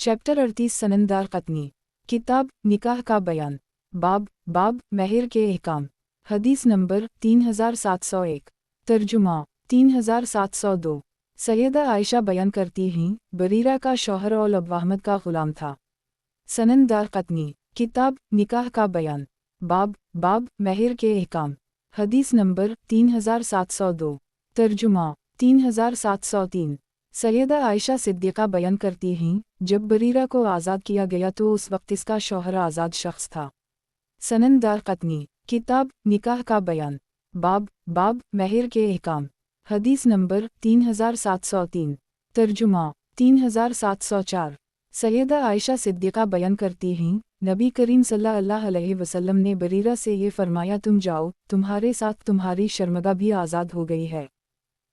Chapter 38 सननदार कतनी। किताब निकाह का बयान। बाब महर के अहकाम। हदीस नंबर 3701। तर्जुमा 3702। सैयदा आयशा बयान करती हैं, बरीरा का शौहर और अब्वाहमद का ग़ुलाम था। सननदार कतनी। किताब निकाह का बयान। बाब महर के अहकाम। हदीस नंबर 3702। तर्जुमा 3703। सैयदा आयशा सिद्दीक़ा बयान करती हैं, जब बरीरा को आज़ाद किया गया तो उस वक्त इसका शौहर आज़ाद शख्स था। सननदार कतनी। किताब निकाह का बयान। बाब महर के अहकाम। हदीस नंबर 3703। तर्जुमा 3704। सैयदा आयशा सिद्दीक़ा बयान करती हैं, नबी करीम सल्लल्लाहु अलैहि वसल्लम ने बरीरा से ये फरमाया, तुम जाओ, तुम्हारे साथ तुम्हारी शर्मगा भी आज़ाद हो गई है।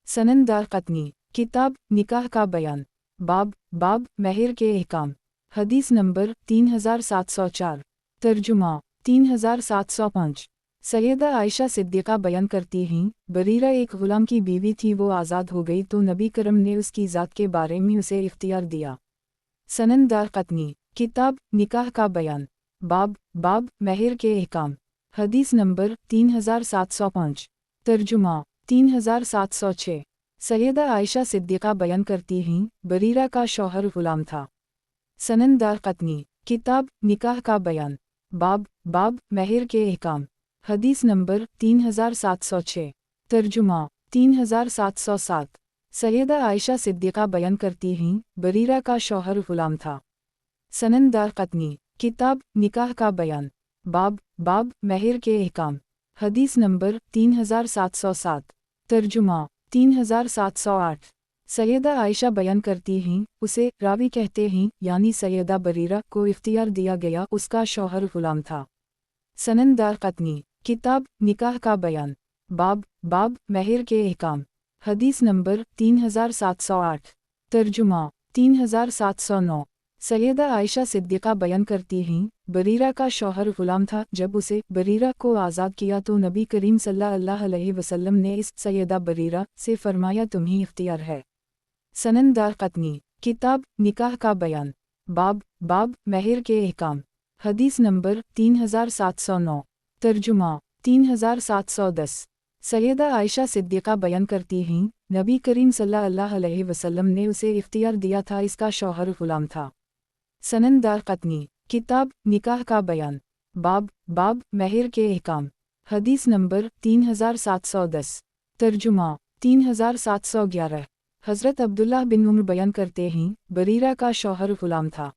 सननदार कतनी। किताब निकाह का बयान। बाब महर के अहकाम। हदीस नंबर 3704। तर्जुमा 3705। सैयदा आयशा सिद्दीक़ा बयान करती हैं, बरीरा एक ग़ुलाम की बीवी थी, वो आज़ाद हो गई तो नबी करम ने उसकी ज़ात के बारे में उसे इख्तियार दिया। सननदार कतनी। किताब निकाह का बयान। बाब महर के अहकाम। हदीस नंबर 3705। तर्जुमा 3706। सैयदा आयशा सिद्दीक़ा बयान करती हैं, बरीरा का शौहर ग़ुलाम था। सननदार कतनी। किताब निकाह का बयान। बाब महर के अहकाम। हदीस नंबर 3706। तर्जुमा 3707। सैयदा आयशा सिद्दीक़ा बयान करती हैं, बरीरा का शौहर ग़ुलाम था। सननदार कतनी। किताब निकाह का बयान। बाब महर के अहकाम। हदीस नंबर 3707। तर्जुमा 3708। सैयदा आयशा बयान करती हैं, उसे रावी कहते हैं, यानी सैयदा बरीरा को इख्तियार दिया गया, उसका शौहर ग़ुलाम था। सननदार कतनी। किताब निकाह का बयान। बाब महर के अहकाम। हदीस नंबर 3708। तर्जुमा 3709। सैयदा आयशा सिद्दीक़ा बयान करती हैं, बरीरा का शौहर ग़ुलाम था, जब उसे बरीरा को आज़ाद किया तो नबी करीम सल्लल्लाहु अलैहि वसल्लम ने इस सैयदा बरीरा से फरमाया, तुम्हीं इख्तियार है। सननदार कतनी। किताब निकाह का बयान। बाब महर के अहकाम। हदीस नंबर 3709। तर्जुमा 3710। सैयदा आयशा सिद्दीक़ा बयान करती हैं, नबी करीम सल्लल्लाहु अलैहि वसल्लम ने उसे इख्तियार दिया था, इसका शौहर ग़ुलाम था। सननदार कतनी। किताब निकाह का बयान। बाब महर के अहकाम। हदीस नंबर 3710। तर्जुमा 3711। हज़रत अब्दुल्लाह बिन उमर बयान करते हैं, बरीरा का शौहर ग़ुलाम था।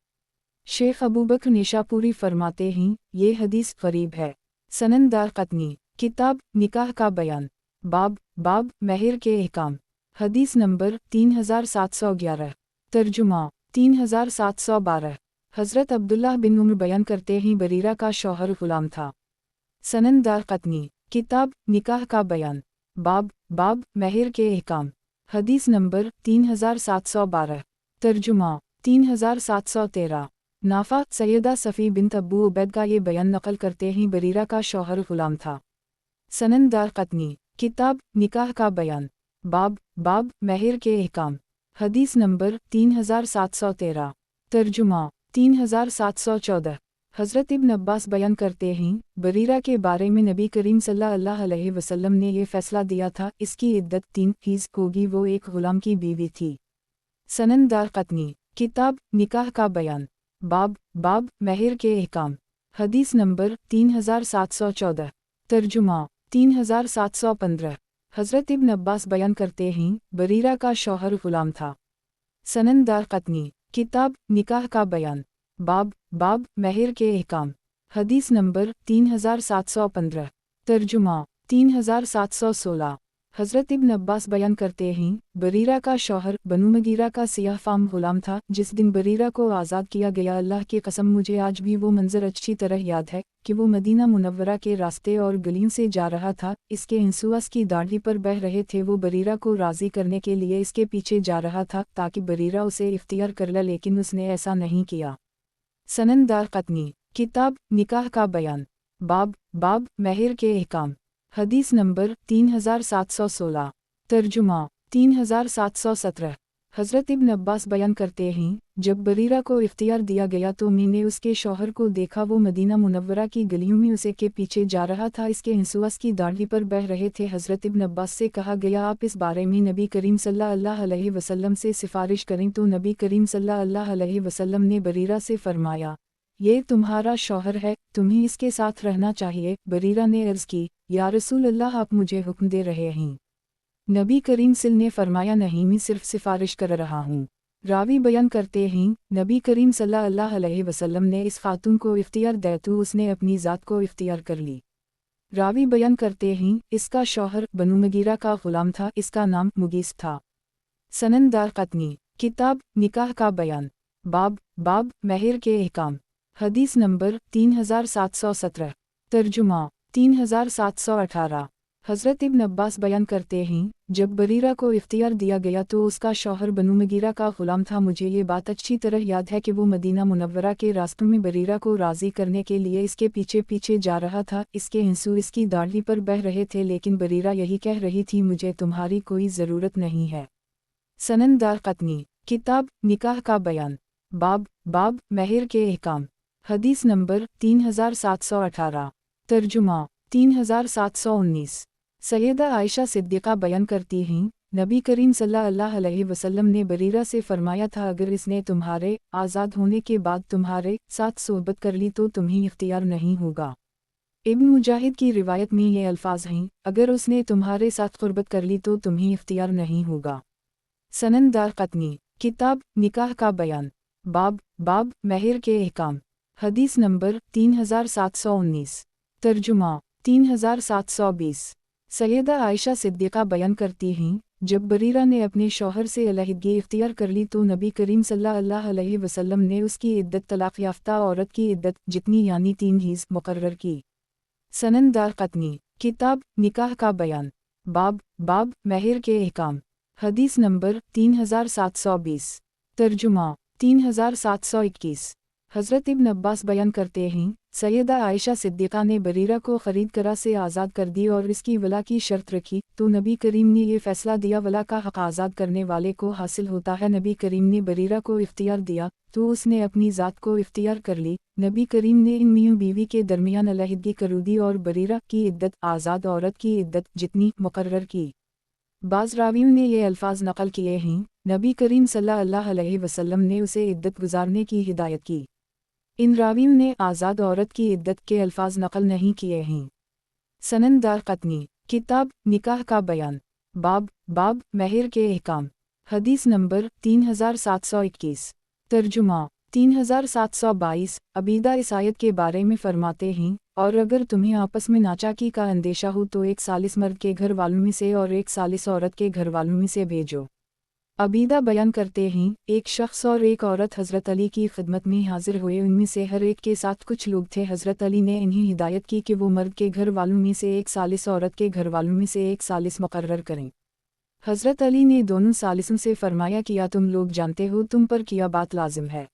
शेख अबू बकर निशापुरी फरमाते हैं, ये हदीस ग़रीब है। सननदार कतनी। किताब निकाह का बयान। बाब महर के अहकाम। हदीस नंबर 3711। तर्जुमा 3712। हज़रत अब्दुल्लाह बिन उमर बयान करते हैं, बरीरा का शौहर ग़ुलाम था। सननदार कतनी। किताब निकाह का बयान। बाब महर के अहकाम। हदीस नंबर 3712। तर्जुमा 3713। नाफा सैयदा सफ़ी बिन्त अबू उबैद का ये बयान नक़ल करते हैं, बरीरा का शौहर ग़ुलाम था। सननदार कतनी। किताब निकाह का बयान। बाब महर के अहकाम। हदीस नंबर 3713। तर्जुमा 3714। हज़रत इब्न अब्बास बयान करते हैं, बरीरा के बारे में नबी करीम सल्लल्लाहु अलैहि वसल्लम ने ये फ़ैसला दिया था, इसकी इद्दत 3 हीज़ होगी, वो एक ग़ुलाम की बीवी थी। सननदार कतनी। किताब निकाह का बयान। बाब महर के अहकाम। हदीस नंबर 3714। तर्जुमा 3715। हज़रत इब्न अब्बास बयान करते हैं, बरीरा का शौहर ग़ुलाम था। सननदार कतनी। किताब निकाह का बयान। बाब महर के अहकाम। हदीस नंबर 3715। तर्जुमा 3716। हज़रत इब्न अब्बास बयान करते हैं, बरीरा का शौहर बनु मगीरा का सियाह फाम ग़ुलाम था। जिस दिन बरीरा को आज़ाद किया गया, अल्लाह की कसम मुझे आज भी वो मंज़र अच्छी तरह याद है कि वो मदीना मुनव्वरा के रास्ते और गलियों से जा रहा था, इसके इंसुआस की दाढ़ी पर बह रहे थे। वो बरीरा को राज़ी करने के लिए इसके पीछे जा रहा था ताकि बरीरा उसे इख्तियार कर ले, लेकिन उसने ऐसा नहीं किया। सननदार कतनी। किताब निकाह का बयान। बाब महर के अहकाम। हदीस नंबर 3716। तर्जुमा 3717। حضرت ابن عباس بیان کرتے ہیں جب بریرہ کو اختیار دیا گیا تو میں نے اس کے شوہر کو دیکھا، وہ مدینہ منورہ کی گلیوں میں اسے کے پیچھے جا رہا تھا، اس کے ہنسو اس کی داڑھی پر بہہ رہے تھے۔ حضرت ابن عباس سے کہا گیا آپ اس بارے میں نبی کریم صلی اللہ علیہ وسلم سے سفارش کریں تو نبی کریم صلی اللہ علیہ وسلم نے بریرہ سے فرمایا یہ تمہارا شوہر ہے، تمہیں اس کے ساتھ رہنا چاہیے۔ بریرہ نے عرض کی یا رسول اللہ آپ مجھے حکم دے رہے ہیں؟ نبی کریم صلی نے فرمایا نہیں، میں صرف سفارش کر رہا ہوں۔ راوی بیان کرتے ہیں نبی کریم صلی اللہ علیہ وسلم نے اس خاتون کو اختیار دیا تو اس نے اپنی ذات کو اختیار کر لی۔ راوی بیان کرتے ہیں اس کا شوہر بنو مغیرہ کا غلام تھا، اس کا نام مغیث تھا۔ سنن دارقطنی کتاب نکاح کا بیان، باب مہر کے احکام، حدیث نمبر 3717، ترجمہ 3718۔ حضرت ابن عباس بیان کرتے ہیں جب بریرہ کو اختیار دیا گیا تو اس کا شوہر بنو مغیرہ کا غلام تھا۔ مجھے یہ بات اچھی طرح یاد ہے کہ وہ مدینہ منورہ کے راستوں میں بریرہ کو راضی کرنے کے لیے اس کے پیچھے پیچھے جا رہا تھا، اس کے ہنسو اس کی داڑھی پر بہہ رہے تھے، لیکن بریرہ یہی کہہ رہی تھی مجھے تمہاری کوئی ضرورت نہیں ہے۔ سنن دارقطنی کتاب نکاح کا بیان، باب مہر کے احکام، حدیث نمبر 3718، ترجمہ 3719۔ سیدہ عائشہ صدیقہ بیان کرتی ہیں نبی کریم صلی اللہ علیہ وسلم نے بریرہ سے فرمایا تھا اگر اس نے تمہارے آزاد ہونے کے بعد تمہارے ساتھ صحبت کر لی تو تمہیں اختیار نہیں ہوگا۔ ابن مجاہد کی روایت میں یہ الفاظ ہیں اگر اس نے تمہارے ساتھ قربت کر لی تو تمہیں اختیار نہیں ہوگا۔ سنن دارقطنی کتاب نکاح کا بیان، باب مہر کے احکام، حدیث نمبر 3719، ترجمہ 3720۔ سیدہ عائشہ صدیقہ بیان کرتی ہیں جب بریرہ نے اپنے شوہر سے علیحدگی اختیار کر لی تو نبی کریم صلی اللہ علیہ وسلم نے اس کی عدت طلاق یافتہ عورت کی عدت جتنی یعنی 3 حیض مقرر کی۔ سنن دارقطنی کتاب نکاح کا بیان، باب مہر کے احکام، حدیث نمبر 3720، ترجمہ 3721۔ حضرت ابن عباس بیان کرتے ہیں سیدہ عائشہ صدیقہ نے بریرہ کو خرید کرا سے آزاد کر دی اور اس کی ولا کی شرط رکھی تو نبی کریم نے یہ فیصلہ دیا ولا کا حق آزاد کرنے والے کو حاصل ہوتا ہے۔ نبی کریم نے بریرہ کو اختیار دیا تو اس نے اپنی ذات کو اختیار کر لی۔ نبی کریم نے ان میاں بیوی کے درمیان علیحدگی کرو دی اور بریرہ کی عدت آزاد عورت کی عدت جتنی مقرر کی۔ بعض راویوں نے یہ الفاظ نقل کیے ہیں نبی کریم صلی اللہ علیہ وسلم نے اسے عدت گزارنے کی ہدایت کی۔ ان راویوں نے آزاد عورت کی عدت کے الفاظ نقل نہیں کیے ہیں۔ سنن دارقطنی کتاب نکاح کا بیان، باب مہر کے احکام، حدیث نمبر 3721، ترجمہ 3722۔ عبیدہ اس آیت کے بارے میں فرماتے ہیں اور اگر تمہیں آپس میں ناچاکی کا اندیشہ ہو تو ایک سالس مرد کے گھر والوں میں سے اور ایک سالس عورت کے گھر والوں میں سے بھیجو۔ عبیدہ بیان کرتے ہیں ایک شخص اور ایک عورت حضرت علی کی خدمت میں حاضر ہوئے، ان میں سے ہر ایک کے ساتھ کچھ لوگ تھے۔ حضرت علی نے انہیں ہدایت کی کہ وہ مرد کے گھر والوں میں سے ایک سالس عورت کے گھر والوں میں سے ایک سالس مقرر کریں۔ حضرت علی نے دونوں سالسوں سے فرمایا کیا تم لوگ جانتے ہو تم پر کیا بات لازم ہے؟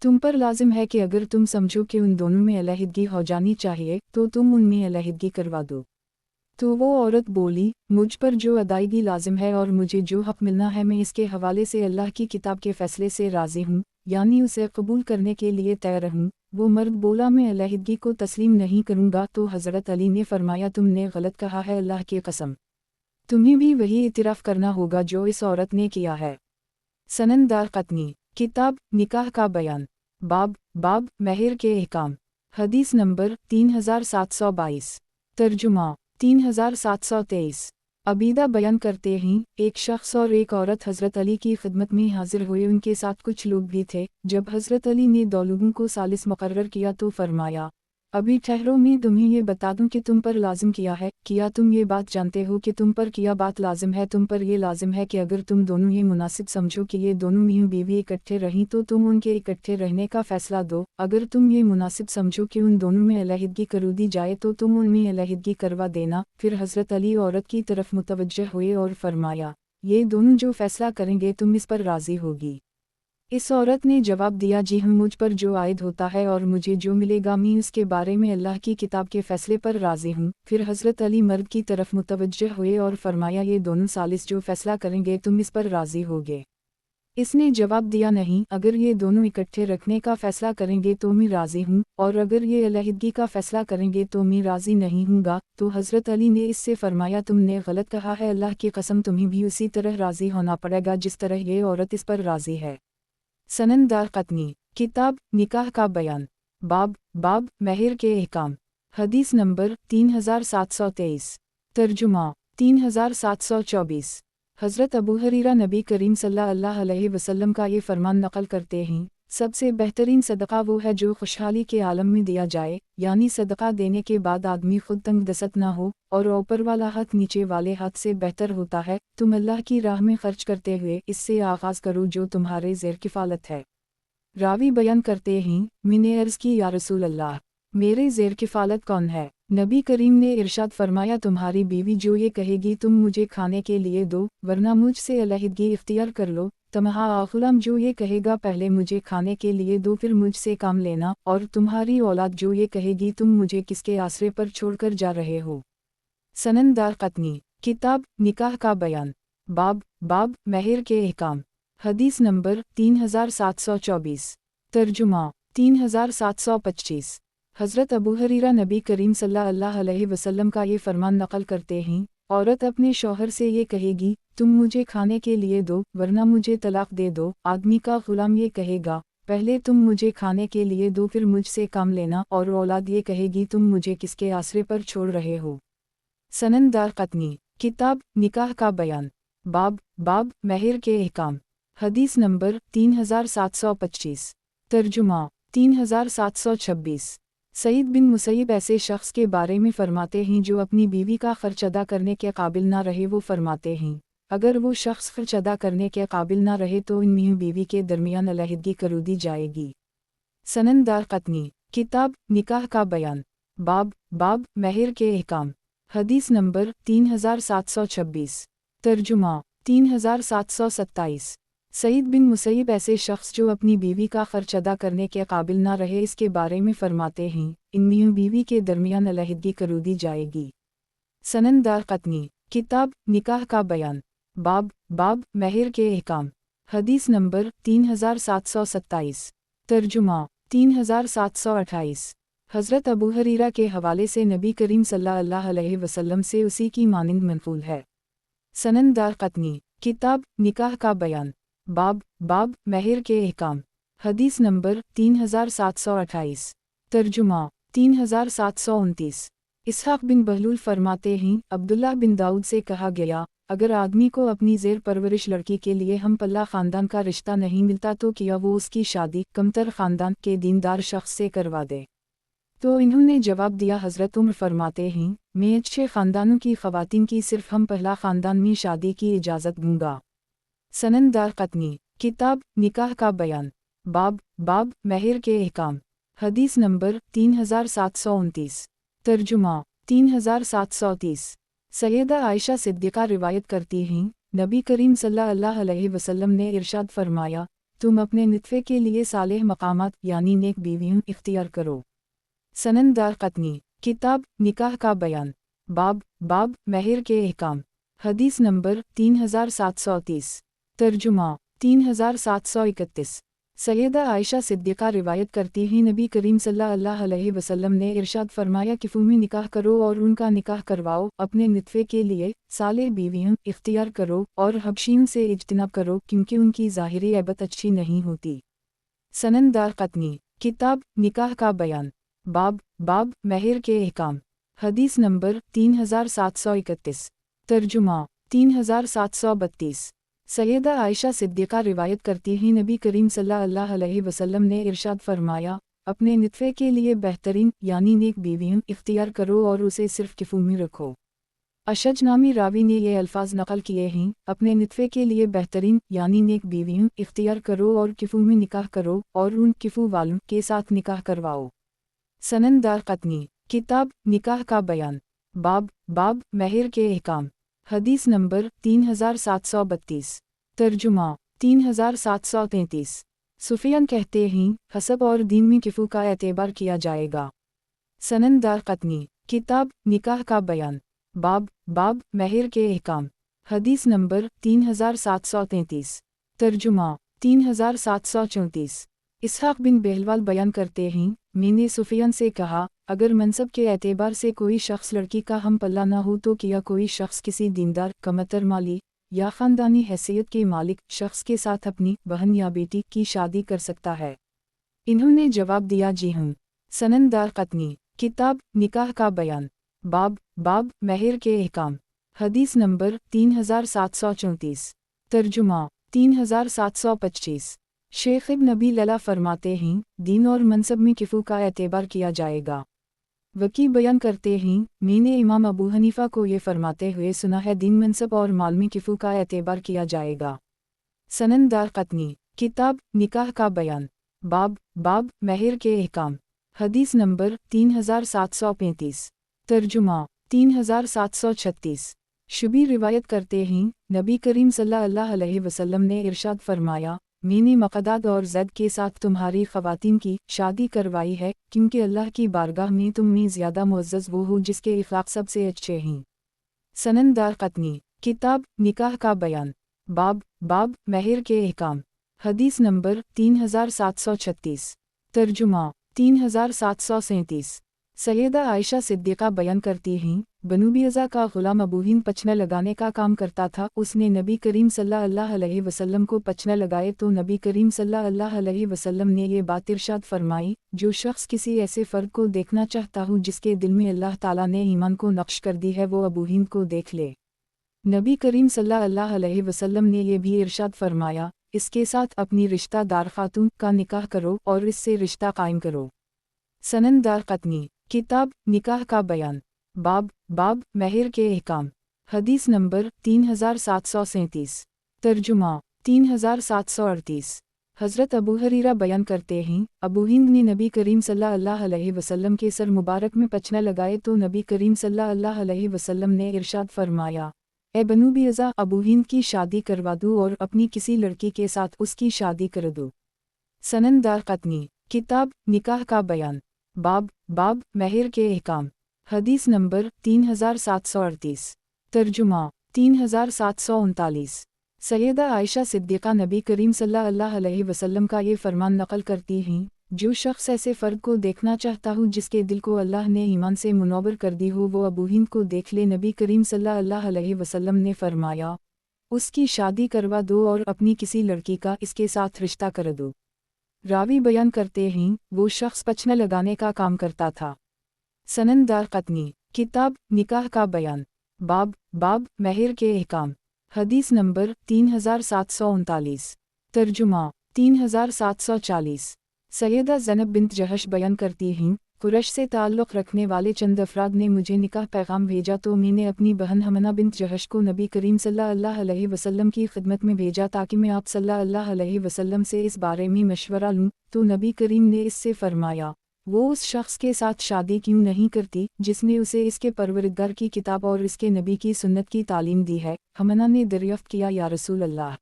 تم پر لازم ہے کہ اگر تم سمجھو کہ ان دونوں میں علیحدگی ہو جانی چاہیے تو تم ان میں علیحدگی کروا دو۔ تو وہ عورت بولی مجھ پر جو ادائیگی لازم ہے اور مجھے جو حق ملنا ہے میں اس کے حوالے سے اللہ کی کتاب کے فیصلے سے راضی ہوں، یعنی اسے قبول کرنے کے لیے تیار ہوں۔ وہ مرد بولا میں علیحدگی کو تسلیم نہیں کروں گا، تو حضرت علی نے فرمایا تم نے غلط کہا ہے، اللہ کی قسم تمہیں بھی وہی اعتراف کرنا ہوگا جو اس عورت نے کیا ہے۔ سنن دارقطنی کتاب نکاح کا بیان، باب مہر کے احکام، حدیث نمبر 3722، ترجمہ 3723۔ عبیدہ بیان کرتے ہیں ایک شخص اور ایک عورت حضرت علی کی خدمت میں حاضر ہوئے، ان کے ساتھ کچھ لوگ بھی تھے۔ جب حضرت علی نے 2 لوگوں کو سالس مقرر کیا تو فرمایا ابھی ٹھہرو، میں تمہیں یہ بتا دوں کہ تم پر لازم کیا ہے، کیا تم یہ بات جانتے ہو کہ تم پر کیا بات لازم ہے؟ تم پر یہ لازم ہے کہ اگر تم دونوں یہ مناسب سمجھو کہ یہ دونوں میاں بیوی اکٹھے رہیں تو تم ان کے اکٹھے رہنے کا فیصلہ دو، اگر تم یہ مناسب سمجھو کہ ان دونوں میں علیحدگی کرو دی جائے تو تم ان میں علیحدگی کروا دینا۔ پھر حضرت علی عورت کی طرف متوجہ ہوئے اور فرمایا یہ دونوں جو فیصلہ کریں گے تم اس پر راضی ہوگی؟ اس عورت نے جواب دیا جی ہم، مجھ پر جو عائد ہوتا ہے اور مجھے جو ملے گا میں اس کے بارے میں اللہ کی کتاب کے فیصلے پر راضی ہوں۔ پھر حضرت علی مرد کی طرف متوجہ ہوئے اور فرمایا یہ دونوں سالس جو فیصلہ کریں گے تم اس پر راضی ہوگے؟ اس نے جواب دیا نہیں، اگر یہ دونوں اکٹھے رکھنے کا فیصلہ کریں گے تو میں راضی ہوں، اور اگر یہ علیحدگی کا فیصلہ کریں گے تو میں راضی نہیں ہوں گا۔ تو حضرت علی نے اس سے فرمایا تم نے غلط کہا ہے، اللہ کی قسم تمہیں بھی اسی طرح راضی ہونا پڑے گا جس طرح یہ عورت اس پر راضی ہے۔ سنن دارقطنی، کتاب نکاح کا بیان، باب مہر کے احکام، حدیث نمبر 3723، ترجمہ 3724۔ حضرت ابو ہریرہ نبی کریم صلی اللہ علیہ وسلم کا یہ فرمان نقل کرتے ہیں، سب سے بہترین صدقہ وہ ہے جو خوشحالی کے عالم میں دیا جائے، یعنی صدقہ دینے کے بعد آدمی خود تنگ دست نہ ہو، اور اوپر والا ہاتھ نیچے والے ہاتھ سے بہتر ہوتا ہے۔ تم اللہ کی راہ میں خرچ کرتے ہوئے اس سے آغاز کرو جو تمہارے زیر کفالت ہے۔ راوی بیان کرتے ہیں، میں نے عرض کی یا رسول اللہ، میرے زیر کفالت کون ہے؟ نبی کریم نے ارشاد فرمایا تمہاری بیوی جو یہ کہے گی تم مجھے کھانے کے لیے دو ورنہ مجھ سے علیحدگی اختیار کر لو، تمہارا غلام جو یہ کہے گا پہلے مجھے کھانے کے لیے دو پھر مجھ سے کام لینا، اور تمہاری اولاد جو یہ کہے گی تم مجھے کس کے آسرے پر چھوڑ کر جا رہے ہو۔ سنن دارقطنی، کتاب نکاح کا بیان، باب مہر کے احکام، حدیث نمبر 3724، ترجمہ 3725۔ حضرت ابو ہریرہ نبی کریم صلی اللہ علیہ وسلم کا یہ فرمان نقل کرتے ہیں، عورت اپنے شوہر سے یہ کہے گی تم مجھے کھانے کے لیے دو ورنہ مجھے طلاق دے دو، آدمی کا غلام یہ کہے گا پہلے تم مجھے کھانے کے لیے دو پھر مجھ سے کام لینا، اور اولاد یہ کہے گی تم مجھے کس کے آسرے پر چھوڑ رہے ہو۔ سنن دارقطنی، کتاب نکاح کا بیان، باب مہر کے احکام، حدیث نمبر 3725، ترجمہ 3726۔ سعید بن مسیب ایسے شخص کے بارے میں فرماتے ہیں جو اپنی بیوی کا خرچ ادا کرنے کے قابل نہ رہے، وہ فرماتے ہیں اگر وہ شخص خرچ ادا کرنے کے قابل نہ رہے تو ان میاں بیوی کے درمیان علیحدگی کرو دی جائے گی۔ سنن دارقطنی، کتاب نکاح کا بیان، باب مہر کے احکام، حدیث نمبر 3726، ترجمہ 3727۔ سعید بن مسیب ایسے شخص جو اپنی بیوی کا خرچ ادا کرنے کے قابل نہ رہے اس کے بارے میں فرماتے ہیں ان میاں بیوی کے درمیان علیحدگی کرو دی جائے گی۔ سنن دارقطنی، کتاب نکاح کا بیان، باب مہر کے احکام، حدیث نمبر 3727، ترجمہ 3728۔ حضرت ابو ہریرہ کے حوالے سے نبی کریم صلی اللہ علیہ وسلم سے اسی کی مانند منقول ہے۔ سنن دارقطنی، کتاب نکاح کا بیان، باب مہر کے احکام، حدیث نمبر 3728، ترجمہ 3729۔ اسحاق بن بہلول فرماتے ہیں عبداللہ بن داؤد سے کہا گیا اگر آدمی کو اپنی زیر پرورش لڑکی کے لیے ہم پلہ خاندان کا رشتہ نہیں ملتا تو کیا وہ اس کی شادی کمتر خاندان کے دیندار شخص سے کروا دے؟ تو انہوں نے جواب دیا حضرت عمر فرماتے ہیں میں اچھے خاندانوں کی خواتین کی صرف ہم پہلا خاندان میں شادی کی اجازت دوں گا۔ سنن دارقطنی، کتاب نکاح کا بیان، باب مہر کے احکام، حدیث نمبر 3729، ترجمہ 3730۔ سیدہ عائشہ صدیقہ روایت کرتی ہیں نبی کریم صلی اللہ علیہ وسلم نے ارشاد فرمایا تم اپنے نطفے کے لیے صالح مقامات یعنی نیک بیویوں اختیار کرو۔ سنن دارقطنی، کتاب نکاح کا بیان، باب مہر کے احکام، حدیث نمبر 3730، ترجمہ 3731۔ سیدہ عائشہ صدیقہ روایت کرتی ہیں نبی کریم صلی اللہ علیہ وسلم نے ارشاد فرمایا کفو میں نکاح کرو اور ان کا نکاح کرواؤ، اپنے نطفے کے لیے صالح بیویوں اختیار کرو اور حبشیوں سے اجتناب کرو کیونکہ ان کی ظاہری عیبت اچھی نہیں ہوتی۔ سنن دارقطنی، کتاب نکاح کا بیان، باب مہر کے احکام، حدیث نمبر 3731، ترجمہ 3732۔ سیدہ عائشہ صدیقہ روایت کرتی ہیں نبی کریم صلی اللہ علیہ وسلم نے ارشاد فرمایا اپنے نطفے کے لیے بہترین یعنی نیک بیویوں اختیار کرو اور اسے صرف کفو میں رکھو۔ اشج نامی راوی نے یہ الفاظ نقل کیے ہیں اپنے نطفے کے لیے بہترین یعنی نیک بیویوں اختیار کرو اور کفو میں نکاح کرو اور ان کفو والوں کے ساتھ نکاح کرواؤ۔ سنن دارقطنی، کتاب نکاح کا بیان، باب مہر کے احکام، حدیث نمبر 3732، ترجمہ 3733۔ سفیان کہتے ہیں حسب اور دین میں کفو کا اعتبار کیا جائے گا۔ سنن دارقطنی، کتاب نکاح کا بیان، باب مہر کے احکام، حدیث نمبر 3733، ترجمہ 3734। इसहाक बिन बहलवाल बयान करते हैं, मैंने सुफियान से कहा, अगर मनसब के एतबार से कोई शख्स लड़की का हम पल्ला ना हो तो क्या कोई शख्स किसी दीनदार, कमतर माली या ख़ानदानी हैसियत के मालिक शख्स के साथ अपनी बहन या बेटी की शादी कर सकता है? इन्होंने जवाब दिया, जी हाँ। सनन दारक़ुतनी, किताब निकाह का बयान, बाब महर के अहकाम, हदीस नंबर 3734। तर्जुमा 3725। शेख इब्न नबी लला फरमाते हैं, दीन और मनसब में किफ़ू का एतबार किया जाएगा। वकी बयान करते हैं, मैंने इमाम अबू हनीफा को ये फरमाते हुए सुना है, दीन मनसब और माल में किफ़ू का एतबार किया जाएगा। सनन दारक़ुतनी, किताब निकाह का बयान, बाब महर के अहकाम, हदीस नंबर 3735। तर्जुमा 3736। शुबी रिवायत करते हैं, नबी करीम सल्लल्लाहु अलैहि वसल्लम ने इरशाद फरमाया, मैंने मक़दाद और ज़ैद के साथ तुम्हारी ख़वातीन की शादी करवाई है, क्योंकि अल्लाह की बारगाह में तुम में ज़्यादा मुअज़्ज़ज़ वो हो जिसके इख़लाक़ सबसे अच्छे हैं। सनन दारक़ुतनी, किताब निकाह का बयान, बाब महर के अहकाम, हदीस नंबर 3736। तर्जुमा 3737। सैयदा आयशा सिद्दीक़ा बयान करती हैं, बनु बियज़ा का ग़ुलाम अबू हिंद पचना लगाने का काम करता था, उसने नबी करीम सल्लल्लाहु अलैहि वसल्लम को पचना लगाए तो नबी करीम सल्लल्लाहु अलैहि वसल्लम ने ये बात इरशाद फरमाई, जो शख्स किसी ऐसे फ़र्द को देखना चाहता हूँ जिसके दिल में अल्लाह ताला ने ईमान को नक्श कर दी है, वो अबू हिंद को देख ले। नबी करीम सल्लल्लाहु अलैहि वसल्लम ने यह भी इरशाद फरमाया, इसके साथ अपनी रिश्तादार खातून का निकाह करो और इससे रिश्ता कायम करो। सनन दारक़ुतनी, किताब निकाह का बयान, बाब महर के अहकाम, हदीस नंबर 3737। तर्जुमा 3738। हज़रत अबू हरीरा बयान करते हैं, अबू हिंद ने नबी करीम सल्लल्लाहु अलैहि वसल्लम के सर मुबारक में पचना लगाए तो नबी करीम सल्लल्लाहु अलैहि वसल्लम ने इरशाद फरमाया, ए बनु बियज़ा, अबू हिंद की शादी करवा दूँ और अपनी किसी लड़की के साथ उसकी शादी कर दूँ। सनन दारक़ुतनी, किताब निकाह का बयान, बाब महर के अहकाम, हदीस नंबर 3738। तर्जुमा 3739। सैयदा आयशा सिद्दीक़ा नबी करीम सल्लल्लाहु अलैहि वसल्लम का ये फरमान नक़ल करती हैं, जो शख्स ऐसे फ़र्द को देखना चाहता हूँ जिसके दिल को अल्लाह ने ईमान से मुनव्वर कर दी हो, वो अबू हिंद को देख ले। नबी करीम सल्लल्लाहु अलैहि वसल्लम ने फरमाया, उसकी शादी करवा दो और अपनी किसी लड़की का इसके साथ रिश्ता कर दो। रावी बयान करते हैं, वो शख्स पचना लगाने का काम करता था। सनन दारक़ुतनी, किताब निकाह का बयान, बाब महर के अहकाम, हदीस नंबर 3739। तर्जुमा 3740। सैयदा ज़ैनब बिन्त जहश बयान करती हैं, कुरैश से ताल्लुक़ रखने वाले चंद अफराद ने मुझे निकाह पैगाम भेजा तो मैंने अपनी बहन हमना बिन्त जहश को नबी करीम सल्लल्लाहु अलैहि वसल्लम की खिदमत में भेजा ताकि मैं आप सल्लल्लाहु अलैहि वसल्लम से इस बारे में मशवरा लूँ, तो नबी करीम ने इससे फरमाया, वो उस शख्स के साथ शादी क्यों नहीं करती जिसने उसे इसके परवरदिगार की किताब और इसके नबी की सुन्नत की तालीम दी है। हमना ने दरियाफ्त किया, या रसूल अल्लाह,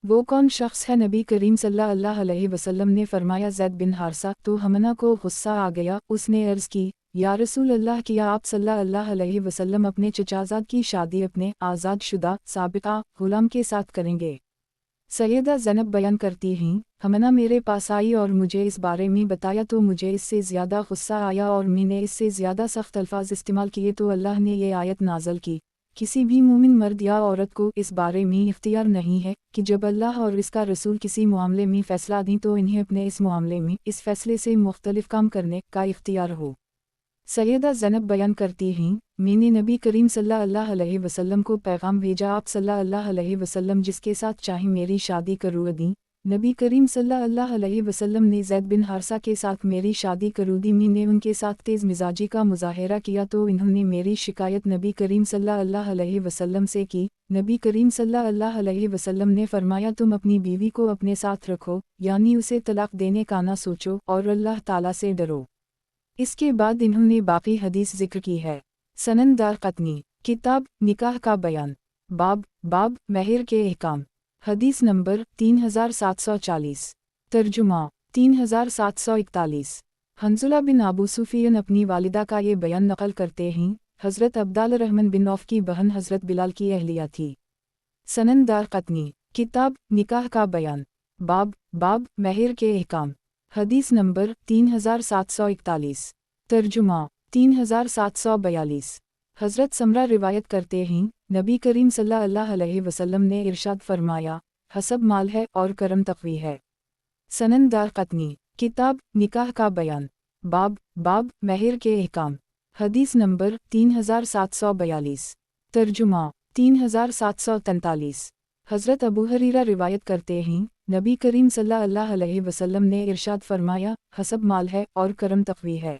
वो कौन शख्स है? नबी करीम सल्लल्लाहु अलैहि वसल्लम ने फरमाया, ज़ैद बिन हारसा। तो हमना को गुस्सा आ गया, उसने अर्ज़ की, या रसूल अल्लाह, किया आप सल्लल्लाहु अलैहि वसल्लम अपने चचाज़ाद की शादी अपने आज़ाद शुदा साबिक़ा ग़ुलाम के साथ करेंगे? सैयदा ज़ैनब बयान करती हैं, हमना मेरे पास आई और मुझे इस बारे में बताया तो मुझे इससे ज़्यादा गुस्सा आया और मैंने इससे ज़्यादा सख्त अल्फाज इस्तेमाल किए तो अल्लाह ने ये आयत नाज़िल की, किसी भी मोमिन मर्द या औरत को इस बारे में इख्तियार नहीं है कि जब अल्लाह और इसका रसूल किसी मामले में फ़ैसला दें तो इन्हें अपने इस मामले में इस फ़ैसले से मुख्तलिफ काम करने का इख्तियार हो। सैयदा ज़ैनब बयान करती हैं, मैंने नबी करीम सल्लल्लाहु अलैहि वसल्लम को पैगाम भेजा, आप सल्लल्लाहु अलैहि वसल्लम जिसके साथ चाहे मेरी शादी करो दी। नबी करीम सल्लल्लाहु अलैहि वसल्लम ने ज़ैद बिन हारसा के साथ मेरी शादी करो दी। मैंने उनके साथ तेज़ मिजाजी का मुज़ाहिरा किया तो इन्होंने मेरी शिकायत नबी करीम सल्लल्लाहु अलैहि वसल्लम से की। नबी करीम सल्लल्लाहु अलैहि वसल्लम ने फरमाया, तुम अपनी बीवी को अपने साथ रखो, यानी उसे तलाक देने का ना सोचो और अल्लाह ताला से डरो। इसके बाद इन्होंने बाकी हदीस जिक्र की है। सनन दारक़ुतनी, किताब निकाह का बयान, बाब महर के अहकाम, हदीस नंबर 3740। तर्जुमा 3741। हंज़ुला बिन अबू सुफियान अपनी वालिदा का ये बयान नक़ल करते हैं, हज़रत अब्दुल रहमान बिन औफ़ की बहन हज़रत बिलाल की अहलिया थी। सनन दारक़ुतनी, किताब निकाह का बयान, बाब महर के अहकाम। हदीस नंबर 3741। तर्जुमा 3742। हज़रत समरा रिवायत करते हैं, नबी करीम सल्लल्लाहु अलैहि वसल्लम ने इरशाद फरमाया, हसब माल है और करम तक़वी है। सनन दारक़ुतनी। किताब निकाह का बयान। बाब महर के अहकाम। हदीस नंबर 3742। तर्जुमा 3743। हज़रत अबू हुरैरा रिवायत करते हैं, नबी करीम सल्लल्लाहु अलैहि वसल्लम ने इरशाद फरमाया, हसब माल है और करम तक़वी है।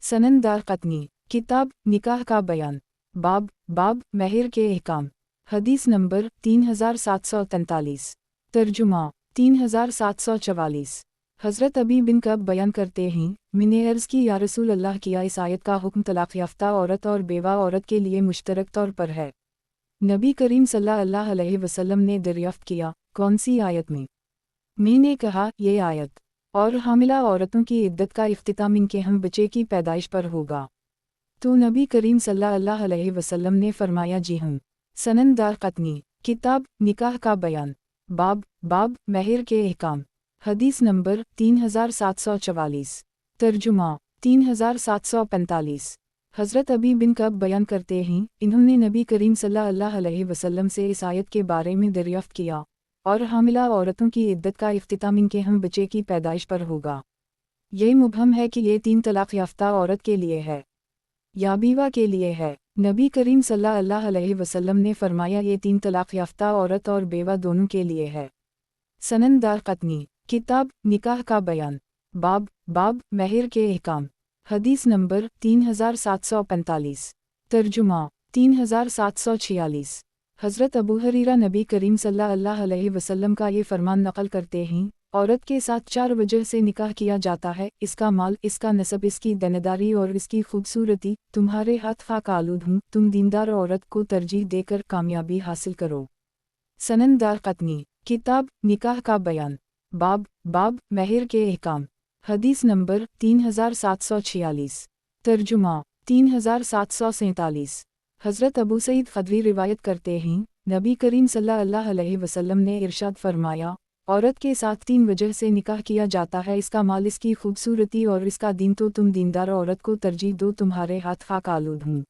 सनन दारक़ुतनी। किताब निकाह का बयान। बाब महर के अहकाम। हदीस नंबर 3743। तर्जुमा 3744। हज़रत अबी बिन कब बयान करते हैं, मैंने अर्ज़ की या रसूल अल्लाह किया इस आयत का हुक्म तलाक़ याफ़्ता औरत और बेवा औरत के लिए मुश्तरक तौर पर है। नबी करीम सल्लल्लाहु अलैहि वसल्लम ने दरियाफ़्त किया, कौन सी आयत में? मैंने कहा, ये आयत। और हामिला औरतों की इद्दत का इख्तिताम इनके हम बच्चे की पैदाइश पर होगा। तो नबी करीम सल्लल्लाहु अलैहि वसल्लम ने फरमाया, जी हाँ। सनन दारक़ुतनी। किताब निकाह का बयान। बाब महर के अहकाम। हदीस नंबर 3744। तर्जुमा 3745। हज़रत अबी बिन कब बयान करते हैं, इन्होंने नबी करीम सल्लल्लाहु अलैहि वसल्लम से इस आयत के बारे में दरियाफ़्त किया, और हामिला औरतों की इद्दत का इख्तिताम इनके हम बच्चे की पैदाइश पर होगा। ये मुबहम है कि ये 3 तलाक़ याफ़्ता औरत के लिए है या बीवा के लिए है। नबी करीम सल्लल्लाहु अलैहि वसल्लम ने फरमाया, ये 3 तलाक़ याफ़्ता औरत और बेवा दोनों के लिए है। सनन दारक़ुतनी। किताब निकाह का बयान। बाब महर के अहकाम। हदीस नंबर 3745। तर्जुमा 3746। हज़रत अबू हुरैरा नबी करीम सल्लल्लाहु अलैहि वसल्लम का ये फरमान नक़ल करते हैं, औरत के साथ 4 वजह से निकाह किया जाता है, इसका माल, इसका नसब, इसकी देनदारी और इसकी खूबसूरती। तुम्हारे हाथ खाक आलूद हूँ, तुम दीनदार औरत को तरजीह देकर कामयाबी हासिल करो। सनन दारक़ुतनी। किताब निकाह का बयान। बाब महर के अहकाम। हदीस नंबर 3746। तर्जुमा 3747। हज़रत अबू सईद ख़दरी रिवायत करते हैं, नबी करीम सल्लल्लाहु अलैहि वसल्लम ने इरशाद फरमाया, औरत के साथ 3 वजह से निकाह किया जाता है, इसका माल, इसकी खूबसूरती और इसका दीन, तो तुम दीनदार औरत को तरजीह दो, तुम्हारे हाथ खाक आलूद हूँ।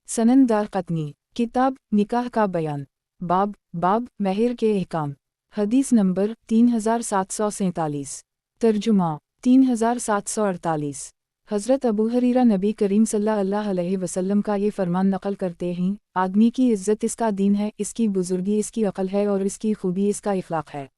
सनन दारक़ुतनी। किताब निकाह का बयान। बाब महर के अहकाम। हदीस नंबर 3747। तर्जुमा 3748। हज़रत अबू हुरैरा नबी करीम सल्लल्लाहु अलैहि वसल्लम का ये फरमान नक़ल करते हैं, आदमी की इज़्ज़त इसका दीन है, इसकी बुज़ुर्गी इसकी अक़ल है और इसकी खूबी इसका इख़लाक़ है।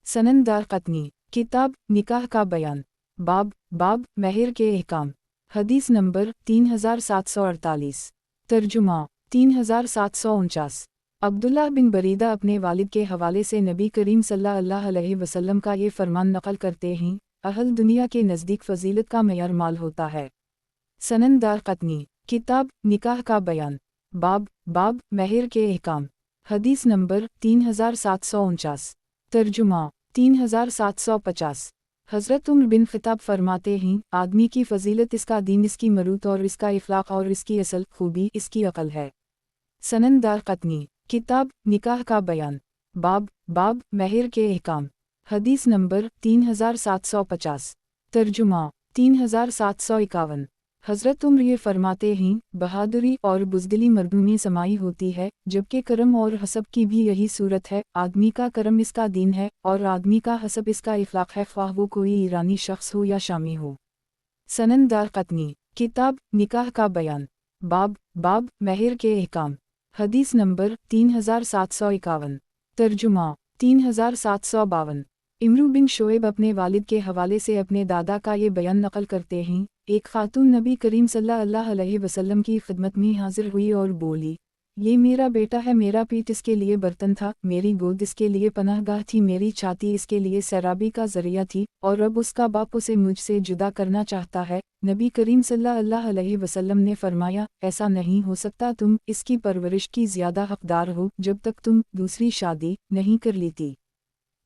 सनन दारक़ुतनी। किताब निकाह का बयान। बाब महर के अहकाम। हदीस नंबर 3748। तर्जुमा 3749। अब्दुल्लाह बिन बरीदा अपने वालिद के हवाले से नबी करीम सल्लल्लाहु अलैहि वसल्लम का ये फरमान नक़ल करते हैं, अहल दुनिया के नज़दीक फ़जीलत का मयार माल होता है। सनन दारक़ुतनी। किताब निकाह का बयान। बाब महर के अहकाम। हदीस नंबर 3749। तर्जुमा 3750। हज़रत उम्र बिन ख़िताब फरमाते हैं, आदमी की फ़जीलत इसका दीन, इसकी मरूत और इसका इख़लाक़ और इसकी असल खूबी इसकी अक़ल है। सनन दारक़ुतनी। किताब निकाह का बयान। बाब महर के अहकाम। हदीस नंबर 3750। तर्जुमा 3751। हज़रत उम्र ये फरमाते हैं, बहादुरी और बुज़दिली मर्दों में समाई होती है, जबकि करम और हसब की भी यही सूरत है। आदमी का करम इसका दीन है और आदमी का हसब इसका इख़लाक़ है, ख्वाह वो कोई ईरानी शख्स हो या शामी हो। सनन दारक़ुतनी। किताब निकाह का बयान। बाब महर के अहकाम। हदीस नंबर 3751। तर्जुमा 3752। इमरू बिन शोएब अपने वालिद के हवाले से अपने दादा का ये बयान नक़ल करते हैं, एक खातून नबी करीम सल्लल्लाहु अलैहि वसल्लम की खिदमत में हाजिर हुई और बोली, ये मेरा बेटा है, मेरा पीठ इसके लिए बर्तन था, मेरी गोद इसके लिए पनाहगाह थी, मेरी छाती इसके लिए सैराबी का ज़रिया थी, और अब उसका बाप उसे मुझसे जुदा करना चाहता है। नबी करीम सल्लल्लाहु अलैहि वसल्लम ने फरमाया, ऐसा नहीं हो सकता, तुम इसकी परवरिश की ज़्यादा हक़दार हो जब तक तुम दूसरी शादी नहीं कर लेती।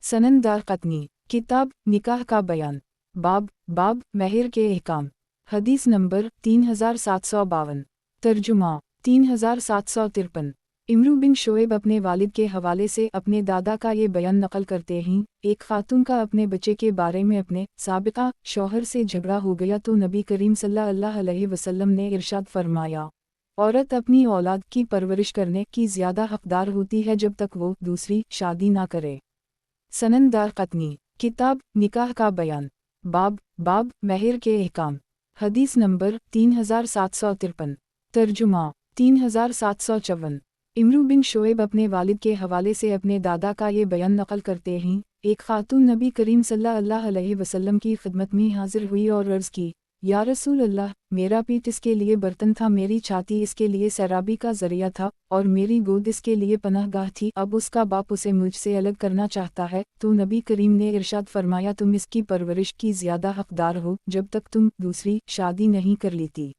सनन दारक़ुतनी। किताब निकाह का बयान। बाब महर के अहकाम। हदीस नंबर 3752। तर्जुमा 3753। इमरू बिन शोएब अपने वालिद के हवाले से अपने दादा का ये बयान नकल करते हैं, एक खातून का अपने बच्चे के बारे में अपने साबिका शौहर से झगड़ा हो गया तो नबी करीम सल्लल्लाहु अलैहि वसल्लम ने इरशाद फरमाया, औरत अपनी औलाद की परवरिश करने की ज़्यादा हकदार होती है जब तक वो दूसरी शादी ना करे। सनन दारक़ुतनी, किताब निकाह का बयान, बाब महर के अहकाम, हदीस नंबर 3753, तर्जुमा 3754। इमरू बिन शोएब अपने वालिद के हवाले से अपने दादा का ये बयान नकल करते हैं, एक खातून नबी करीम सल्लल्लाहु अलैहि वसल्लम की खिदमत में हाजिर हुई और अर्ज़ की, या रसूल अल्लाह, मेरा पीठ इसके लिए बर्तन था, मेरी छाती इसके लिए सैराबी का ज़रिया था और मेरी गोद इसके लिए पनाहगाह थी। अब उसका बाप उसे मुझसे अलग करना चाहता है तो नबी करीम ने इरशाद फरमाया, तुम इसकी परवरिश की ज़्यादा हकदार हो जब तक तुम दूसरी शादी नहीं कर लेती।